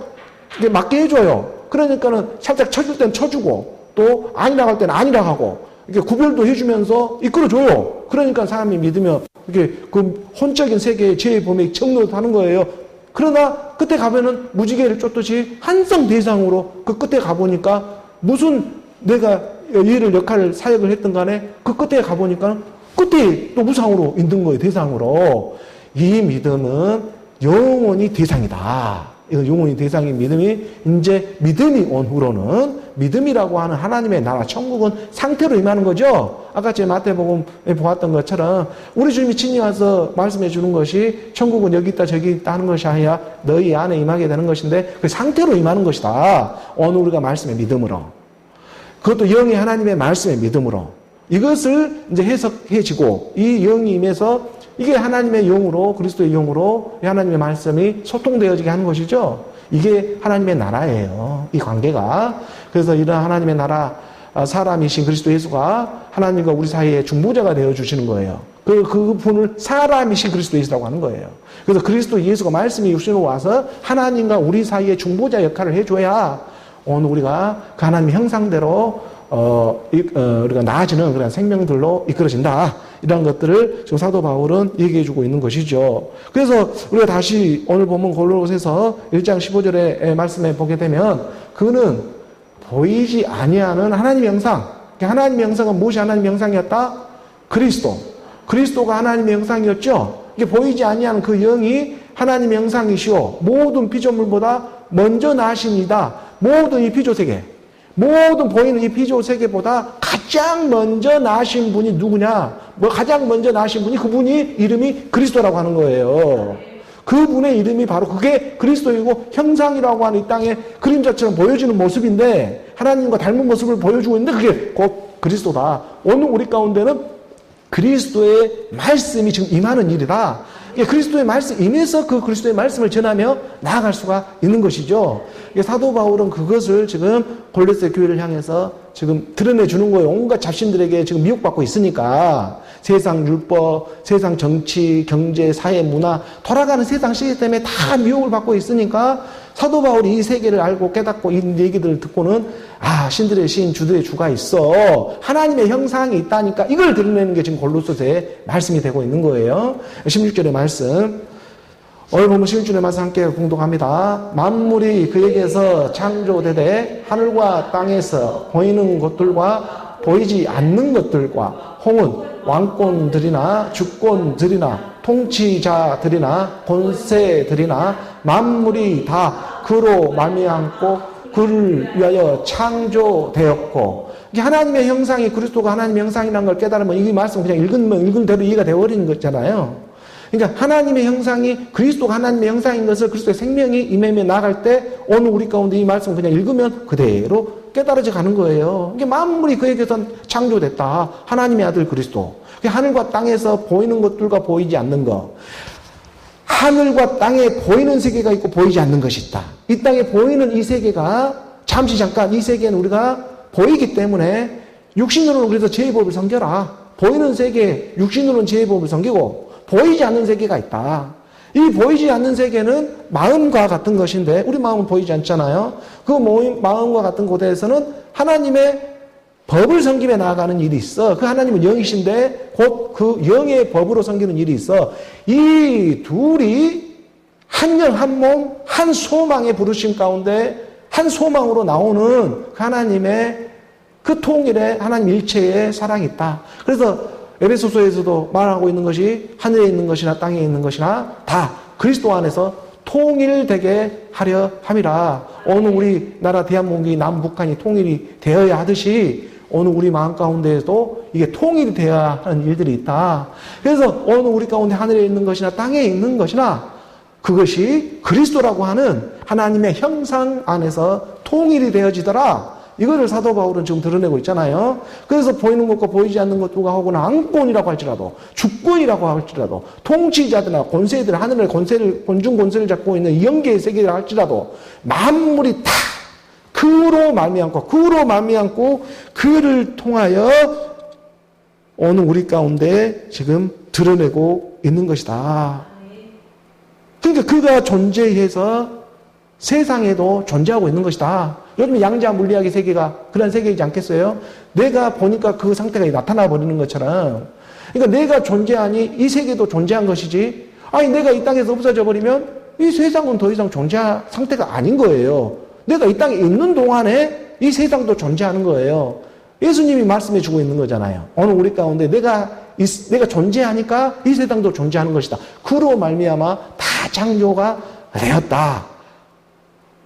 맞게 해줘요. 그러니까는 살짝 쳐줄 땐 쳐주고 또 아니라 할 땐 아니라 하고 이렇게 구별도 해주면서 이끌어줘요. 그러니까 사람이 믿으며 이렇게 그 혼적인 세계에 죄의 범위에 정노하는 거예요. 그러나 끝에 가면은 무지개를 쫓듯이 한성 대상으로 그 끝에 가보니까 무슨 내가 일을 역할을 사역을 했던 간에 그 끝에 가보니까 끝에 또 무상으로 있는 거예요. 대상으로. 이 믿음은 영원히 대상이다. 이거 영원히 대상인 믿음이 이제 믿음이 온 후로는 믿음이라고 하는 하나님의 나라 천국은 상태로 임하는 거죠. 아까 제 마태복음에 보았던 것처럼 우리 주님이 친히 와서 말씀해 주는 것이 천국은 여기 있다 저기 있다 하는 것이 아니라 너희 안에 임하게 되는 것인데 그 상태로 임하는 것이다. 오늘 우리가 말씀의 믿음으로 그것도 영이 하나님의 말씀의 믿음으로 이것을 이제 해석해지고 이 영이 임해서 이게 하나님의 영으로 그리스도의 영으로 하나님의 말씀이 소통되어지게 하는 것이죠. 이게 하나님의 나라예요. 이 관계가. 그래서 이런 하나님의 나라 사람이신 그리스도 예수가 하나님과 우리 사이에 중보자가 되어주시는 거예요. 그분을 사람이신 그리스도 예수라고 하는 거예요. 그래서 그리스도 예수가 말씀이 육신으로 와서 하나님과 우리 사이에 중보자 역할을 해줘야 오늘 우리가 그 하나님의 형상대로 우리가 나아지는 그런 생명들로 이끌어진다. 이런 것들을 지금 사도 바울은 얘기해주고 있는 것이죠. 그래서 우리가 다시 오늘 본문 골로새서 1장 15절의 말씀에 보게 되면 그는 보이지 아니하는 하나님의 형상. 하나님의 형상은 무엇이 하나님의 형상이었다? 그리스도. 그리스도가 하나님의 형상이었죠. 이게 보이지 아니하는 그 영이 하나님의 형상이시오. 모든 피조물보다 먼저 나시니다. 모든 이 피조세계. 모든 보이는 이 피조세계보다 가장 먼저 나신 분이 누구냐? 가장 먼저 나신 분이 그분이 이름이 그리스도라고 하는 거예요. 그분의 이름이 바로 그게 그리스도이고 형상이라고 하는 이 땅의 그림자처럼 보여지는 모습인데 하나님과 닮은 모습을 보여주고 있는데 그게 곧 그리스도다. 오늘 우리 가운데는 그리스도의 말씀이 지금 임하는 일이다. 그리스도의 말씀 임해서 그 그리스도의 말씀을 전하며 나아갈 수가 있는 것이죠. 사도 바울은 그것을 지금 골로새 교회를 향해서 지금 드러내 주는 거예요. 온갖 잡신들에게 지금 미혹받고 있으니까 세상 율법, 세상 정치, 경제, 사회, 문화 돌아가는 세상 시스템에 다 미혹을 받고 있으니까 사도 바울이 이 세계를 알고 깨닫고 이 얘기들을 듣고는 신들의 신, 주들의 주가 있어. 하나님의 형상이 있다니까 이걸 드러내는 게 지금 골로새의 말씀이 되고 있는 거예요. 16절의 말씀. 오늘 보면 16절의 말씀 함께 공독합니다. 만물이 그에게서 창조되되 하늘과 땅에서 보이는 것들과 보이지 않는 것들과 홍은 왕권들이나 주권들이나 통치자들이나 권세들이나 만물이 다 그로 말미암고 그를 위하여 창조되었고 하나님의 형상이 그리스도가 하나님의 형상이라는 걸 깨달으면 이 말씀 그냥 읽은 대로 이해가 되어버리는 거잖아요. 그러니까 하나님의 형상이 그리스도가 하나님의 형상인 것을 그리스도의 생명이 임하며 나갈 때 오늘 우리 가운데 이 말씀 그냥 읽으면 그대로 깨달아져 가는 거예요. 이게 만물이 그에게서 창조됐다. 하나님의 아들 그리스도. 하늘과 땅에서 보이는 것들과 보이지 않는 것. 하늘과 땅에 보이는 세계가 있고 보이지 않는 것이 있다. 이 땅에 보이는 이 세계가 잠시 잠깐 이 세계는 우리가 보이기 때문에 육신으로는 그래서 죄의 법을 섬겨라. 보이는 세계 육신으로는 죄의 법을 섬기고 보이지 않는 세계가 있다. 이 보이지 않는 세계는 마음과 같은 것인데 우리 마음은 보이지 않잖아요. 그 마음과 같은 곳에서는 하나님의 법을 섬기며 나아가는 일이 있어. 그 하나님은 영이신데 곧 그 영의 법으로 섬기는 일이 있어. 이 둘이 한 영, 한 몸, 한 소망의 부르심 가운데 한 소망으로 나오는 그 하나님의 그 통일의 하나님 일체의 사랑이 있다. 그래서 에베소서에서도 말하고 있는 것이 하늘에 있는 것이나 땅에 있는 것이나 다 그리스도 안에서 통일되게 하려 함이라. 오늘 우리나라 대한민국이 남북한이 통일이 되어야 하듯이 오늘 우리 마음 가운데에도 이게 통일이 되어야 하는 일들이 있다. 그래서 오늘 우리 가운데 하늘에 있는 것이나 땅에 있는 것이나 그것이 그리스도라고 하는 하나님의 형상 안에서 통일이 되어지더라. 이거를 사도 바울은 지금 드러내고 있잖아요. 그래서 보이는 것과 보이지 않는 것과 혹은 왕권이라고 할지라도, 주권이라고 할지라도, 통치자들이나 권세들, 하늘의 권세를, 권중 권세를 잡고 있는 이 영계의 세계를 할지라도 만물이 다 그로 말미암고 그를 통하여 오늘 우리 가운데 지금 드러내고 있는 것이다. 그러니까 그가 존재해서 세상에도 존재하고 있는 것이다. 요즘 양자 물리학의 세계가 그런 세계이지 않겠어요? 내가 보니까 그 상태가 나타나 버리는 것처럼. 그러니까 내가 존재하니 이 세계도 존재한 것이지. 아니 내가 이 땅에서 없어져 버리면 이 세상은 더 이상 존재할 상태가 아닌 거예요. 내가 이 땅에 있는 동안에 이 세상도 존재하는 거예요. 예수님이 말씀해 주고 있는 거잖아요. 오늘 우리 가운데 내가 존재하니까 이 세상도 존재하는 것이다. 그로 말미암아 다 창조가 되었다.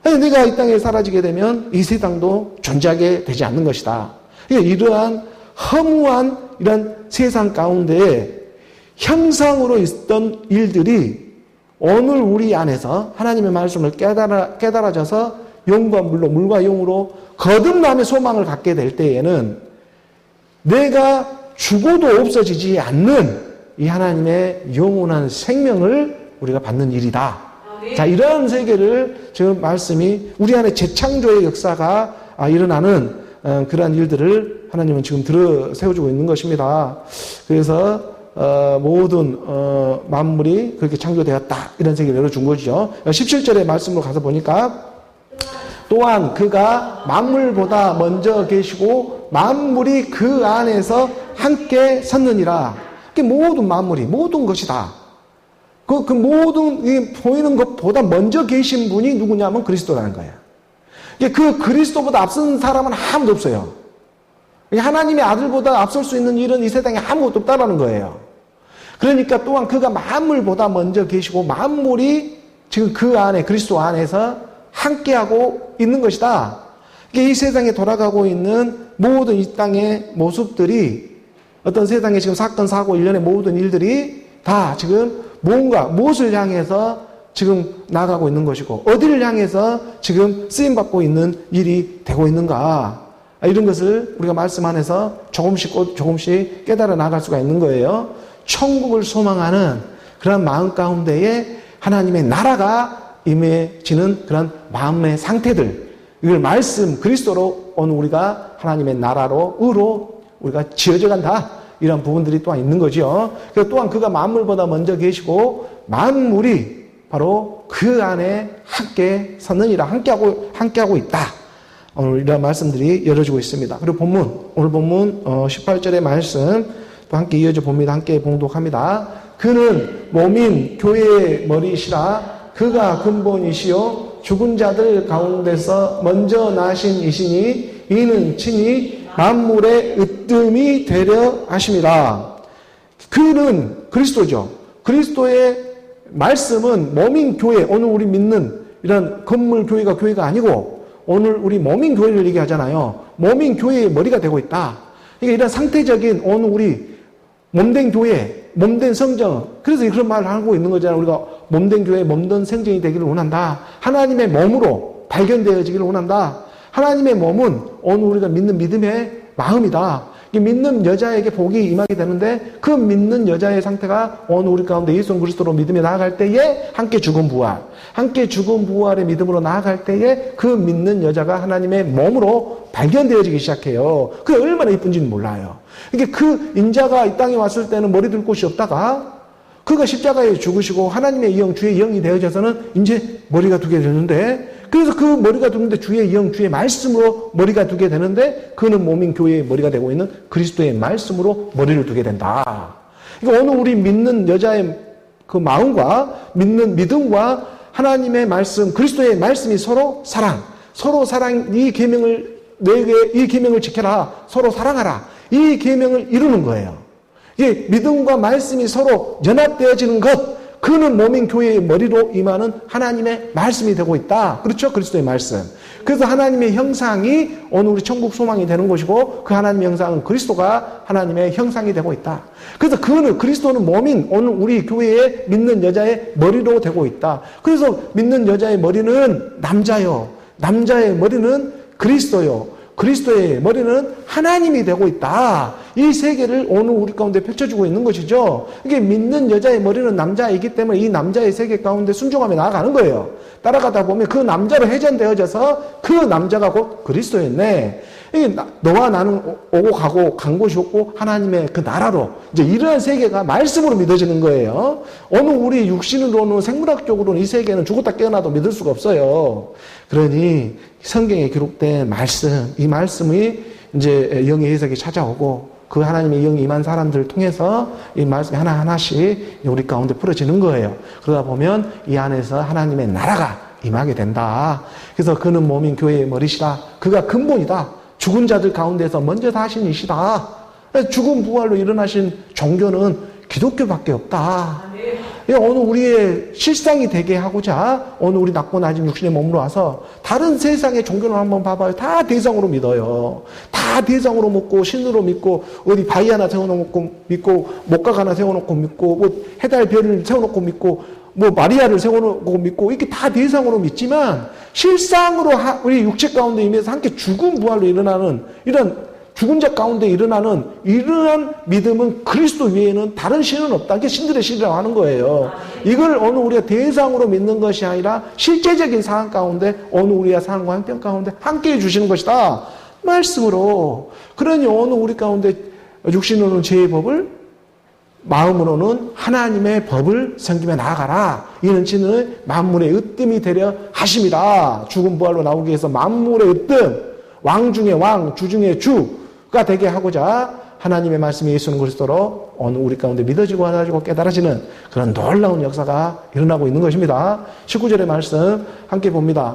내가 이 땅에 사라지게 되면 이 세상도 존재하게 되지 않는 것이다. 이러한 허무한 이런 세상 가운데 형상으로 있던 일들이 오늘 우리 안에서 하나님의 말씀을 깨달아져서 영과 물로, 물과 영으로 거듭남의 소망을 갖게 될 때에는 내가 죽어도 없어지지 않는 이 하나님의 영원한 생명을 우리가 받는 일이다. 자, 이러한 세계를 지금 말씀이 우리 안에 재창조의 역사가 일어나는 그러한 일들을 하나님은 지금 세워주고 있는 것입니다. 그래서 모든 만물이 그렇게 창조되었다. 이런 세계를 열어준 거죠. 17절의 말씀으로 가서 보니까 또한 그가 만물보다 먼저 계시고 만물이 그 안에서 함께 섰느니라. 모든 만물이 모든 것이다. 그 모든 보이는 것보다 먼저 계신 분이 누구냐면 그리스도라는 거예요. 그 그리스도보다 앞선 사람은 아무도 없어요. 하나님의 아들보다 앞설 수 있는 일은 이 세상에 아무것도 없다라는 거예요. 그러니까 또한 그가 만물보다 먼저 계시고 만물이 지금 그 안에 그리스도 안에서 함께하고 있는 것이다. 이 세상에 돌아가고 있는 모든 이 땅의 모습들이 어떤 세상의 지금 사건, 사고, 일련의 모든 일들이 다 지금 무엇을 향해서 지금 나가고 있는 것이고 어디를 향해서 지금 쓰임받고 있는 일이 되고 있는가. 이런 것을 우리가 말씀 안에서 조금씩 깨달아 나갈 수가 있는 거예요. 천국을 소망하는 그런 마음 가운데에 하나님의 나라가 임해지는 그런 마음의 상태들, 이걸 말씀 그리스도로 오늘 우리가 하나님의 나라로 의로 우리가 지어져 간다. 이런 부분들이 또한 있는 거죠. 그리고 또한 그가 만물보다 먼저 계시고 만물이 바로 그 안에 함께 섰느니라. 함께하고 있다. 오늘 이런 말씀들이 열어지고 있습니다. 그리고 오늘 본문 18절의 말씀 또 함께 이어져 봅니다. 함께 봉독합니다. 그는 몸인 교회의 머리시라. 그가 근본이시요 죽은 자들 가운데서 먼저 나신 이시니 이는 친히 만물의 으뜸이 되려 하심이라. 그는 그리스도죠. 그리스도의 말씀은 몸인 교회, 오늘 우리 믿는 이런 건물 교회가 아니고 오늘 우리 몸인 교회를 얘기하잖아요. 몸인 교회의 머리가 되고 있다. 그러니까 이런 상태적인 오늘 우리 몸된 교회, 몸된 성전, 그래서 그런 말을 하고 있는 거잖아요. 우리가 몸된 교회, 몸된 성전이 되기를 원한다. 하나님의 몸으로 발견되어지기를 원한다. 하나님의 몸은 오늘 우리가 믿는 믿음의 마음이다. 믿는 여자에게 복이 임하게 되는데 그 믿는 여자의 상태가 오늘 우리 가운데 예수 그리스도로 믿음에 나아갈 때에 함께 죽은 부활의 믿음으로 나아갈 때에 그 믿는 여자가 하나님의 몸으로 발견되어지기 시작해요. 그게 얼마나 이쁜지는 몰라요. 이게 그 인자가 이 땅에 왔을 때는 머리 둘 곳이 없다가 그가 십자가에 죽으시고 하나님의 영, 주의 영이 되어져서는 이제 머리가 두게 되는데, 그래서 그 머리가 두는데 주의 영, 주의 말씀으로 머리가 두게 되는데 그는 몸인 교회의 머리가 되고 있는 그리스도의 말씀으로 머리를 두게 된다. 그러니까 오늘 우리 믿는 여자의 그 마음과 믿는 믿음과 하나님의 말씀, 그리스도의 말씀이 서로 사랑, 이 계명을 너에게 이 계명을 지켜라, 서로 사랑하라, 이 계명을 이루는 거예요. 이게 믿음과 말씀이 서로 연합되어지는 것, 그는 몸인 교회의 머리로 임하는 하나님의 말씀이 되고 있다. 그렇죠? 그리스도의 말씀. 그래서 하나님의 형상이 오늘 우리 천국 소망이 되는 것이고 그 하나님의 형상은 그리스도가 하나님의 형상이 되고 있다. 그래서 그리스도는 몸인 오늘 우리 교회에 믿는 여자의 머리로 되고 있다. 그래서 믿는 여자의 머리는 남자요. 남자의 머리는 그리스도요. 그리스도의 머리는 하나님이 되고 있다. 이 세계를 오늘 우리 가운데 펼쳐주고 있는 것이죠. 이게 믿는 여자의 머리는 남자이기 때문에 이 남자의 세계 가운데 순종하며 나아가는 거예요. 따라가다 보면 그 남자로 회전되어져서 그 남자가 곧 그리스도였네. 이게 너와 나는 오고 가고 간 곳이 없고 하나님의 그 나라로 이제 이러한 세계가 말씀으로 믿어지는 거예요. 어느 우리 육신으로는 생물학적으로는 이 세계는 죽었다 깨어나도 믿을 수가 없어요. 그러니 성경에 기록된 말씀, 이 말씀이 이제 영의 해석이 찾아오고 그 하나님의 영이 임한 사람들을 통해서 이 말씀이 하나하나씩 우리 가운데 풀어지는 거예요. 그러다 보면 이 안에서 하나님의 나라가 임하게 된다. 그래서 그는 몸인 교회의 머리시다. 그가 근본이다. 죽은 자들 가운데서 먼저 사신 이시다. 죽은 부활로 일어나신 종교는 기독교밖에 없다. 오늘 우리의 실상이 되게 하고자 오늘 우리 낮고 낮은 육신의 몸으로 와서 다른 세상의 종교를 한번 봐봐요. 다 대상으로 믿어요. 다 대상으로 믿고 신으로 믿고 어디 바위 하나 세워놓고 믿고 목각 하나 세워놓고 믿고 뭐 해달 별을 세워놓고 믿고 뭐 마리아를 세워놓고 믿고 이렇게 다 대상으로 믿지만 실상으로 우리 육체 가운데 임해서 함께 죽은 부활로 일어나는 이런 죽은 자 가운데 일어나는 이러한 믿음은 그리스도 외에는 다른 신은 없다. 이게 신들의 신이라고 하는 거예요. 이걸 어느 우리가 대상으로 믿는 것이 아니라 실제적인 상황 가운데 어느 우리가 상황과 형편 가운데 함께해 주시는 것이다. 말씀으로. 그러니 어느 우리 가운데 육신으로는 죄의 법을 마음으로는 하나님의 법을 섬기며 나아가라. 이는 지는 만물의 으뜸이 되려 하심이다. 죽은 부활로 나오기 위해서 만물의 으뜸, 왕 중에 왕, 주 중에 주가 되게 하고자 하나님의 말씀이 예수는 그리스도로 어느 우리 가운데 믿어지고 알아지고 깨달아지는 그런 놀라운 역사가 일어나고 있는 것입니다. 19절의 말씀 함께 봅니다.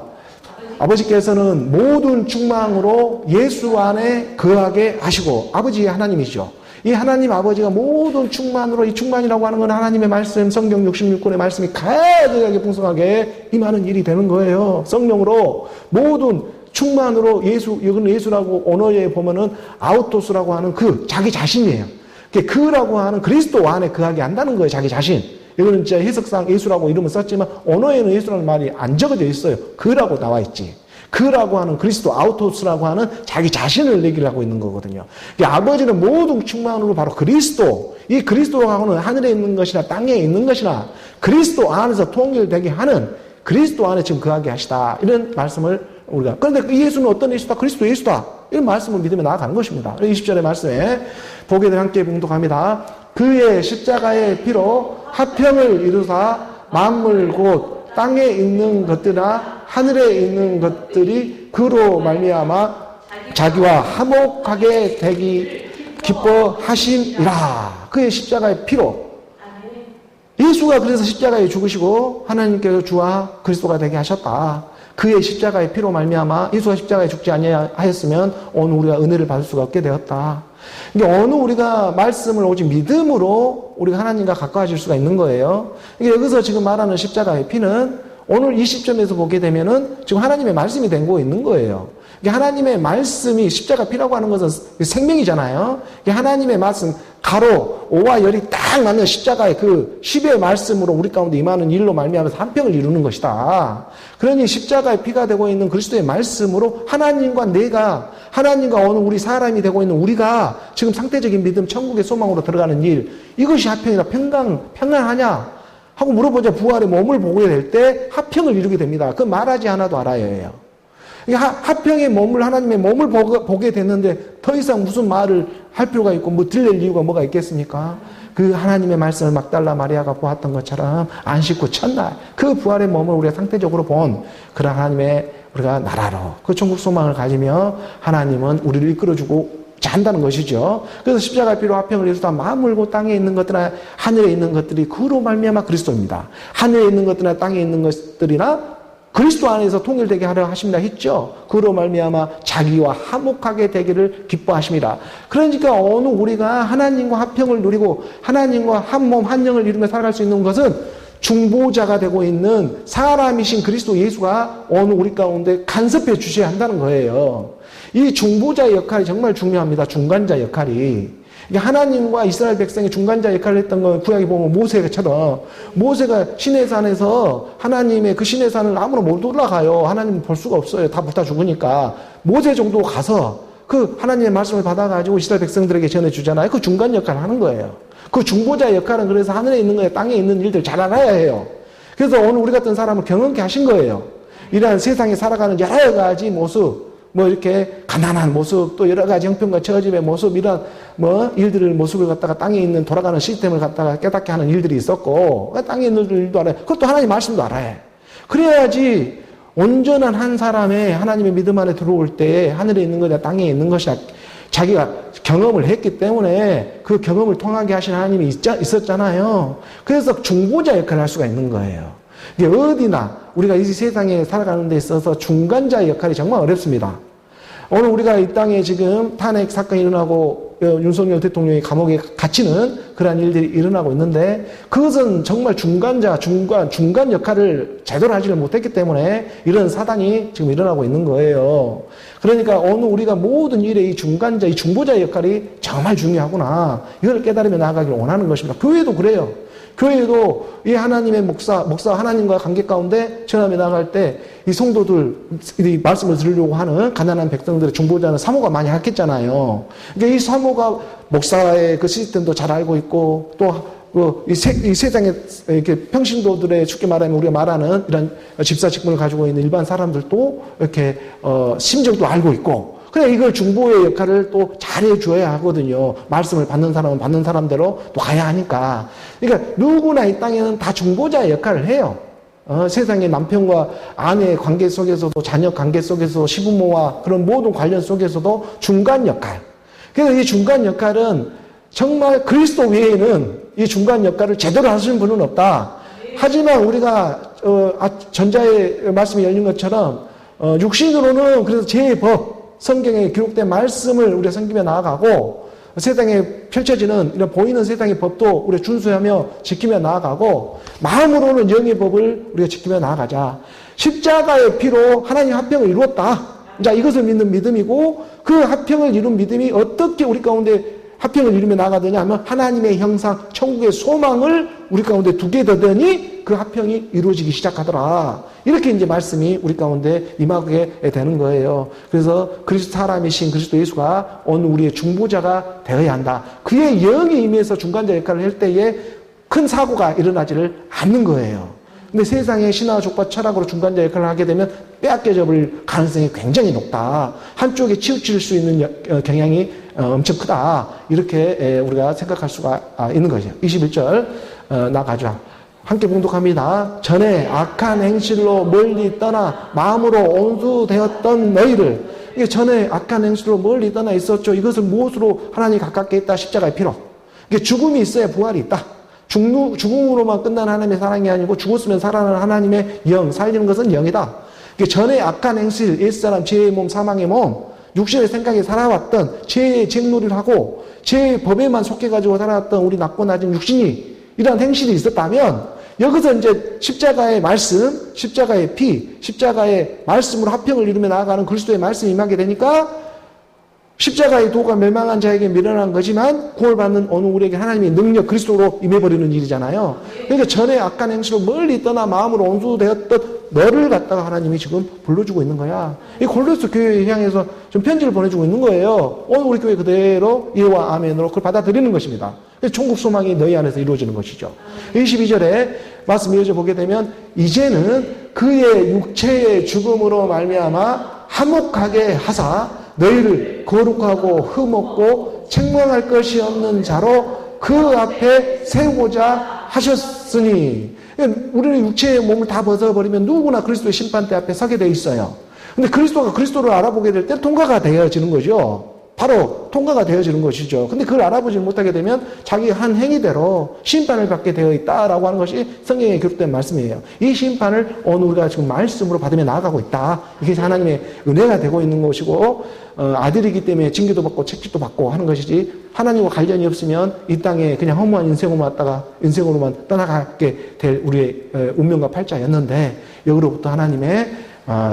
아버지께서는 모든 충만으로 예수 안에 거하게 하시고, 아버지 하나님이죠. 이 하나님 아버지가 모든 충만으로, 이 충만이라고 하는 건 하나님의 말씀, 성경 66권의 말씀이 가득하게 풍성하게 임하는 일이 되는 거예요. 성령으로 모든 충만으로 이건 예수라고 언어에 보면은 아우토스라고 하는 자기 자신이에요. 그라고 하는 그리스도 안에 거하게 한다는 거예요, 자기 자신. 이거는 진짜 해석상 예수라고 이름을 썼지만 언어에는 예수라는 말이 안 적어져 있어요. 그라고 나와 있지. 그라고 하는 그리스도, 아우토스라고 하는 자기 자신을 얘기를 하고 있는 거거든요. 아버지는 모든 충만으로 바로 그리스도, 이 그리스도하고는 하늘에 있는 것이나 땅에 있는 것이나 그리스도 안에서 통일되게 하는 그리스도 안에 지금 거하게 하시다. 이런 말씀을 우리가. 그런데 그 예수는 어떤 예수다? 그리스도 예수다. 이런 말씀을 믿으며 나아가는 것입니다. 20절의 말씀에 보게 된 함께 봉독합니다. 그의 십자가의 피로 화평을 이루사 만물 곧 땅에 있는 것들이나 하늘에 있는 것들이 그로 말미암아 자기와 화목하게 되기 기뻐하심이라. 그의 십자가의 피로. 예수가 그래서 십자가에 죽으시고 하나님께서 주와 그리스도가 되게 하셨다. 그의 십자가의 피로 말미암아 예수가 십자가에 죽지 아니하였으면 오늘 우리가 은혜를 받을 수가 없게 되었다. 이게 어느 우리가 말씀을 오직 믿음으로 우리가 하나님과 가까워질 수가 있는 거예요. 이게 여기서 지금 말하는 십자가의 피는 오늘 이 시점에서 보게 되면은 지금 하나님의 말씀이 된 거 있는 거예요. 이게 하나님의 말씀이 십자가 피라고 하는 것은 생명이잖아요. 이게 하나님의 말씀, 가로, 오와 열이 딱 맞는 십자가의 그 10의 말씀으로 우리 가운데 임하는 일로 말미암아서 한평을 이루는 것이다. 그러니 십자가의 피가 되고 있는 그리스도의 말씀으로 하나님과 어느 우리 사람이 되고 있는 우리가 지금 상태적인 믿음, 천국의 소망으로 들어가는 일, 이것이 화평이다. 평안하냐? 하고 물어보자. 부활의 몸을 보게 될 때 화평을 이루게 됩니다. 그 말하지 않아도 알아야 해요. 화평의 몸을, 하나님의 몸을 보게 됐는데 더 이상 무슨 말을 할 필요가 있고 뭐 들릴 이유가 뭐가 있겠습니까? 그 하나님의 말씀을 막달라 마리아가 보았던 것처럼 안식 후 첫날 그 부활의 몸을 우리가 상태적으로 본 그런 하나님의 우리가 나라로 그 천국 소망을 가지며 하나님은 우리를 이끌어주고 한다는 것이죠. 그래서 십자가 피로 화평을 이루다 만물고 땅에 있는 것들이나 하늘에 있는 것들이 그로 말미암아 그리스도입니다. 하늘에 있는 것들이나 땅에 있는 것들이나 그리스도 안에서 통일되게 하려 하십니다 했죠. 그로 말미암아 자기와 화목하게 되기를 기뻐하십니다. 그러니까 어느 우리가 하나님과 화평을 누리고 하나님과 한 몸 한 영을 이루며 살아갈 수 있는 것은 중보자가 되고 있는 사람이신 그리스도 예수가 어느 우리 가운데 간섭해 주셔야 한다는 거예요. 이 중보자의 역할이 정말 중요합니다. 중간자 역할이. 이게 하나님과 이스라엘 백성의 중간자 역할을 했던 건 구약에 보면 모세처럼 모세가 시내산에서 하나님의 그 시내산을 아무나 못 올라가요. 하나님은 볼 수가 없어요. 다 불타 죽으니까. 모세 정도 가서 그 하나님의 말씀을 받아가지고 이스라엘 백성들에게 전해주잖아요. 그 중간 역할을 하는 거예요. 그 중보자 역할은 그래서 하늘에 있는 거에 땅에 있는 일들 잘 알아야 해요. 그래서 오늘 우리 같은 사람을 경험케 하신 거예요. 이러한 세상에 살아가는 여러 가지 모습, 뭐 이렇게 가난한 모습, 또 여러 가지 형편과 처짐의 모습, 이런 뭐 일들을 모습을 갖다가 땅에 있는 돌아가는 시스템을 갖다가 깨닫게 하는 일들이 있었고, 땅에 있는 일도 알아요. 그것도 하나님 말씀도 알아요. 그래야지 온전한 한 사람의 하나님의 믿음 안에 들어올 때 하늘에 있는 것이나 땅에 있는 것이나 자기가 경험을 했기 때문에 그 경험을 통하게 하신 하나님이 있었잖아요. 그래서 중보자 역할을 할 수가 있는 거예요. 이게 어디나 우리가 이 세상에 살아가는 데 있어서 중간자 역할이 정말 어렵습니다. 오늘 우리가 이 땅에 지금 탄핵 사건이 일어나고 윤석열 대통령이 감옥에 갇히는 그러한 일들이 일어나고 있는데 그것은 정말 중간 역할을 제대로 하지를 못했기 때문에 이런 사단이 지금 일어나고 있는 거예요. 그러니까 오늘 우리가 모든 일에 이 중간자, 이 중보자 역할이 정말 중요하구나. 이걸 깨달으며 나아가기를 원하는 것입니다. 교회도 그래요. 교회도 이 하나님의 목사 하나님과 관계 가운데 전함에 나갈 때 이 성도들, 이 말씀을 들으려고 하는 가난한 백성들의 중보자는 사모가 많이 했겠잖아요. 그러니까 이 사모가 목사의 그 시스템도 잘 알고 있고 또 이 세상에 이렇게 평신도들의 쉽게 말하면 우리가 말하는 이런 집사 직분을 가지고 있는 일반 사람들도 이렇게 심정도 알고 있고 그래 이걸 중보의 역할을 또 잘해줘야 하거든요. 말씀을 받는 사람은 받는 사람대로 또 가야 하니까. 그러니까 누구나 이 땅에는 다 중보자의 역할을 해요. 세상의 남편과 아내의 관계 속에서도 자녀 관계 속에서 시부모와 그런 모든 관련 속에서도 중간 역할. 그래서 이 중간 역할은 정말 그리스도 외에는 이 중간 역할을 제대로 하시는 분은 없다. 하지만 우리가 전자의 말씀이 열린 것처럼 육신으로는 그래서 제-법 성경에 기록된 말씀을 우리가 섬기며 나아가고 세상에 펼쳐지는 이런 보이는 세상의 법도 우리가 준수하며 지키며 나아가고 마음으로는 영의 법을 우리가 지키며 나아가자. 십자가의 피로 하나님 합평을 이루었다. 자, 이것을 믿는 믿음이고 그 합평을 이룬 믿음이 어떻게 우리 가운데 합평을 이루며 나아가더냐 하면 하나님의 형상, 천국의 소망을 우리 가운데 두게 되더니 그 합평이 이루어지기 시작하더라. 이렇게 이제 말씀이 우리 가운데 임하게 되는 거예요. 그래서 그리스도 사람이신 그리스도 예수가 오늘 우리의 중보자가 되어야 한다. 그의 영이 임해서 중간자 역할을 할 때에 큰 사고가 일어나지를 않는 거예요. 근데 세상의 신화와 족파 철학으로 중간자 역할을 하게 되면 빼앗겨져 버릴 가능성이 굉장히 높다. 한쪽에 치우칠 수 있는 경향이 엄청 크다. 이렇게 우리가 생각할 수가 있는 거죠. 21절 나가죠. 함께 봉독합니다. 전에 악한 행실로 멀리 떠나 마음으로 온수되었던 너희를. 이게 전에 악한 행실로 멀리 떠나 있었죠. 이것을 무엇으로 하나님이 가깝게 했다? 십자가의 피로. 이게 죽음이 있어야 부활이 있다. 죽음으로만 끝난 하나님의 사랑이 아니고 죽었으면 살아나는 하나님의 영, 살리는 것은 영이다. 이게 전에 악한 행실, 옛사람, 죄의 몸, 사망의 몸, 육신의 생각에 살아왔던 죄의 쟁놀이를 하고 죄의 법에만 속해가지고 살아왔던 우리 낮고 낮은 육신이 이러한 행실이 있었다면 여기서 이제 십자가의 말씀, 십자가의 피, 십자가의 말씀으로 합평을 이루며 나아가는 그리스도의 말씀이 임하게 되니까 십자가의 도가 멸망한 자에게 미련한 거지만 구원받는 어느 우리에게 하나님의 능력 그리스도로 임해버리는 일이잖아요. 그러니까 전에 악한 행실로 멀리 떠나 마음으로 온수되었던 너를 갖다가 하나님이 지금 불러주고 있는 거야. 이 골로새 교회에 향해서 좀 편지를 보내주고 있는 거예요. 오늘 우리 교회 그대로 예와 아멘으로 그걸 받아들이는 것입니다. 천국 소망이 너희 안에서 이루어지는 것이죠. 22절에 말씀 이어져 보게 되면 이제는 그의 육체의 죽음으로 말미암아 화목하게 하사 너희를 거룩하고 흠없고 책망할 것이 없는 자로 그 앞에 세우고자 하셨으니 우리는 육체의 몸을 다 벗어버리면 누구나 그리스도의 심판대 앞에 서게 돼 있어요. 근데 그리스도가 그리스도를 알아보게 될 때 통과가 되어지는 거죠. 바로 통과가 되어지는 것이죠. 근데 그걸 알아보지 못하게 되면 자기 한 행위대로 심판을 받게 되어 있다라고 하는 것이 성경에 기록된 말씀이에요. 이 심판을 오늘 우리가 지금 말씀으로 받으며 나아가고 있다. 이게 하나님의 은혜가 되고 있는 것이고 아들이기 때문에 징계도 받고 책찍도 받고 하는 것이지 하나님과 관련이 없으면 이 땅에 그냥 허무한 인생으로만 떠나가게 될 우리의 운명과 팔자였는데 여기로부터 하나님의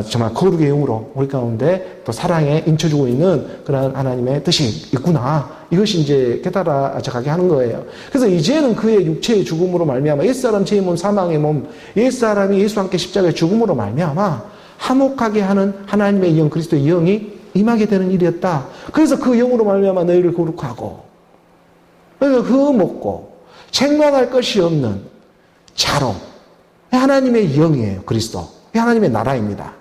정말 거룩의 영으로 우리 가운데 또 사랑에 인쳐주고 있는 그런 하나님의 뜻이 있구나. 이것이 이제 깨달아져가게 하는 거예요. 그래서 이제는 그의 육체의 죽음으로 말미암아 옛사람 죄의 몸 사망의 몸 옛사람이 예수와 함께 십자가의 죽음으로 말미암아 화목하게 하는 하나님의 영 그리스도의 영이 임하게 되는 일이었다. 그래서 그 영으로 말미암아 너희를 거룩하고 그러니까 그거 먹고 책망할 것이 없는 자로 하나님의 영이에요. 그리스도. 하나님의 나라입니다.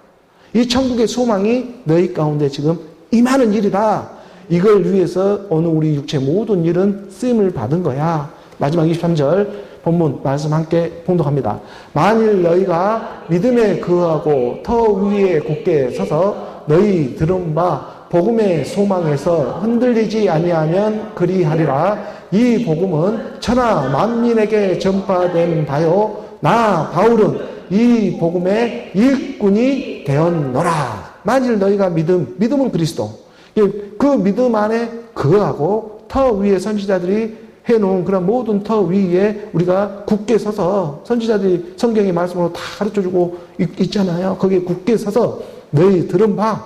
이 천국의 소망이 너희 가운데 지금 임하는 일이다. 이걸 위해서 오늘 우리 육체 모든 일은 쓰임을 받은 거야. 마지막 23절 본문 말씀 함께 봉독합니다. 만일 너희가 믿음에 거하고 터 위에 굳게 서서 너희 들은 바 복음의 소망에서 흔들리지 아니하면 그리하리라. 이 복음은 천하 만민에게 전파된 바요. 나 바울은 이 복음의 일꾼이 되었노라. 만일 너희가 믿음은 그리스도. 그 믿음 안에 거하고 터 위에 선지자들이 해놓은 그런 모든 터 위에 우리가 굳게 서서 선지자들이 성경의 말씀으로 다 가르쳐주고 있잖아요. 거기에 굳게 서서 너희 들은 바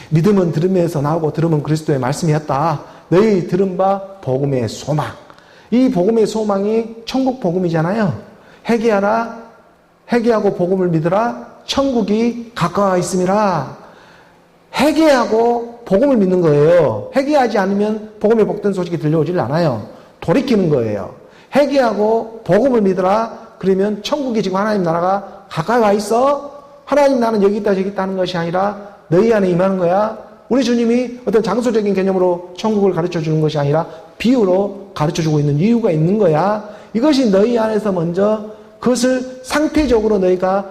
믿음은 들음에서 나오고 들음은 그리스도의 말씀이었다. 너희 들은 바 복음의 소망. 이 복음의 소망이 천국 복음이잖아요. 회개하고 복음을 믿으라. 천국이 가까워 있음이라. 회개하고 복음을 믿는 거예요. 회개하지 않으면 복음의 복된 소식이 들려오질 않아요. 돌이키는 거예요. 회개하고 복음을 믿으라. 그러면 천국이 지금 하나님 나라가 가까이 와 있어. 하나님 나라는 여기 있다 저기 있다 하는 것이 아니라 너희 안에 임하는 거야. 우리 주님이 어떤 장소적인 개념으로 천국을 가르쳐 주는 것이 아니라 비유로 가르쳐 주고 있는 이유가 있는 거야. 이것이 너희 안에서 먼저 그것을 상태적으로 너희가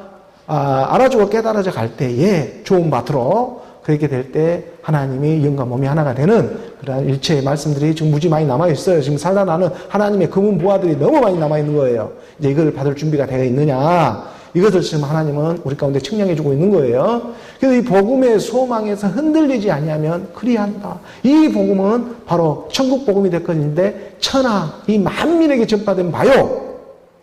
알아주고 깨달아져 갈 때에 좋은 밭으로 그렇게 될 때 하나님이 영과 몸이 하나가 되는 그러한 일체의 말씀들이 지금 무지 많이 남아있어요. 지금 살아나는 하나님의 금은 보화들이 너무 많이 남아있는 거예요. 이제 이걸 받을 준비가 되어 있느냐. 이것을 지금 하나님은 우리 가운데 측량해주고 있는 거예요. 그래서 이 복음의 소망에서 흔들리지 아니하면 그리한다. 이 복음은 바로 천국 복음이 될 것인데 천하 이 만민에게 전파된 바요.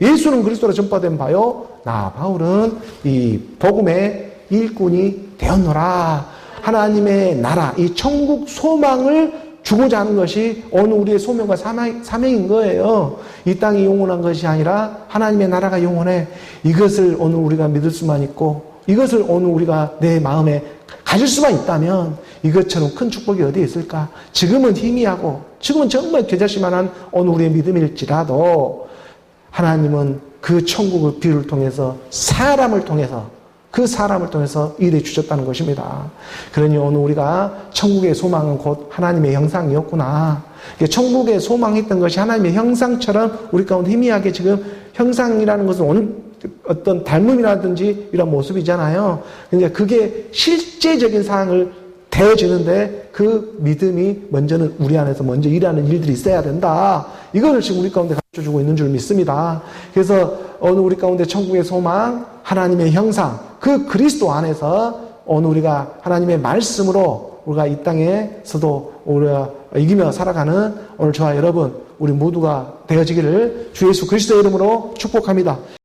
예수는 그리스도로 전파된 바요. 나 바울은 이 복음의 일꾼이 되었노라. 하나님의 나라, 이 천국 소망을 주고자 하는 것이 오늘 우리의 소명과 사명인 거예요. 이 땅이 영원한 것이 아니라 하나님의 나라가 영원해. 이것을 오늘 우리가 믿을 수만 있고 이것을 오늘 우리가 내 마음에 가질 수만 있다면 이것처럼 큰 축복이 어디에 있을까? 지금은 희미하고 지금은 정말 겨자씨만한 오늘 우리의 믿음일지라도 하나님은 그 천국의 비유를 통해서 그 사람을 통해서 일해 주셨다는 것입니다. 그러니 오늘 우리가 천국의 소망은 곧 하나님의 형상이었구나. 천국의 소망했던 것이 하나님의 형상처럼 우리 가운데 희미하게 지금 형상이라는 것은 어떤 닮음이라든지 이런 모습이잖아요. 근데 그게 실제적인 사항을 되어지는데 그 믿음이 먼저는 우리 안에서 먼저 일하는 일들이 있어야 된다. 이거를 지금 우리 가운데 가르쳐주고 있는 줄 믿습니다. 그래서 오늘 우리 가운데 천국의 소망, 하나님의 형상, 그 그리스도 안에서 오늘 우리가 하나님의 말씀으로 우리가 이 땅에서도 우리가 이기며 살아가는 오늘 저와 여러분 우리 모두가 되어지기를 주 예수 그리스도의 이름으로 축복합니다.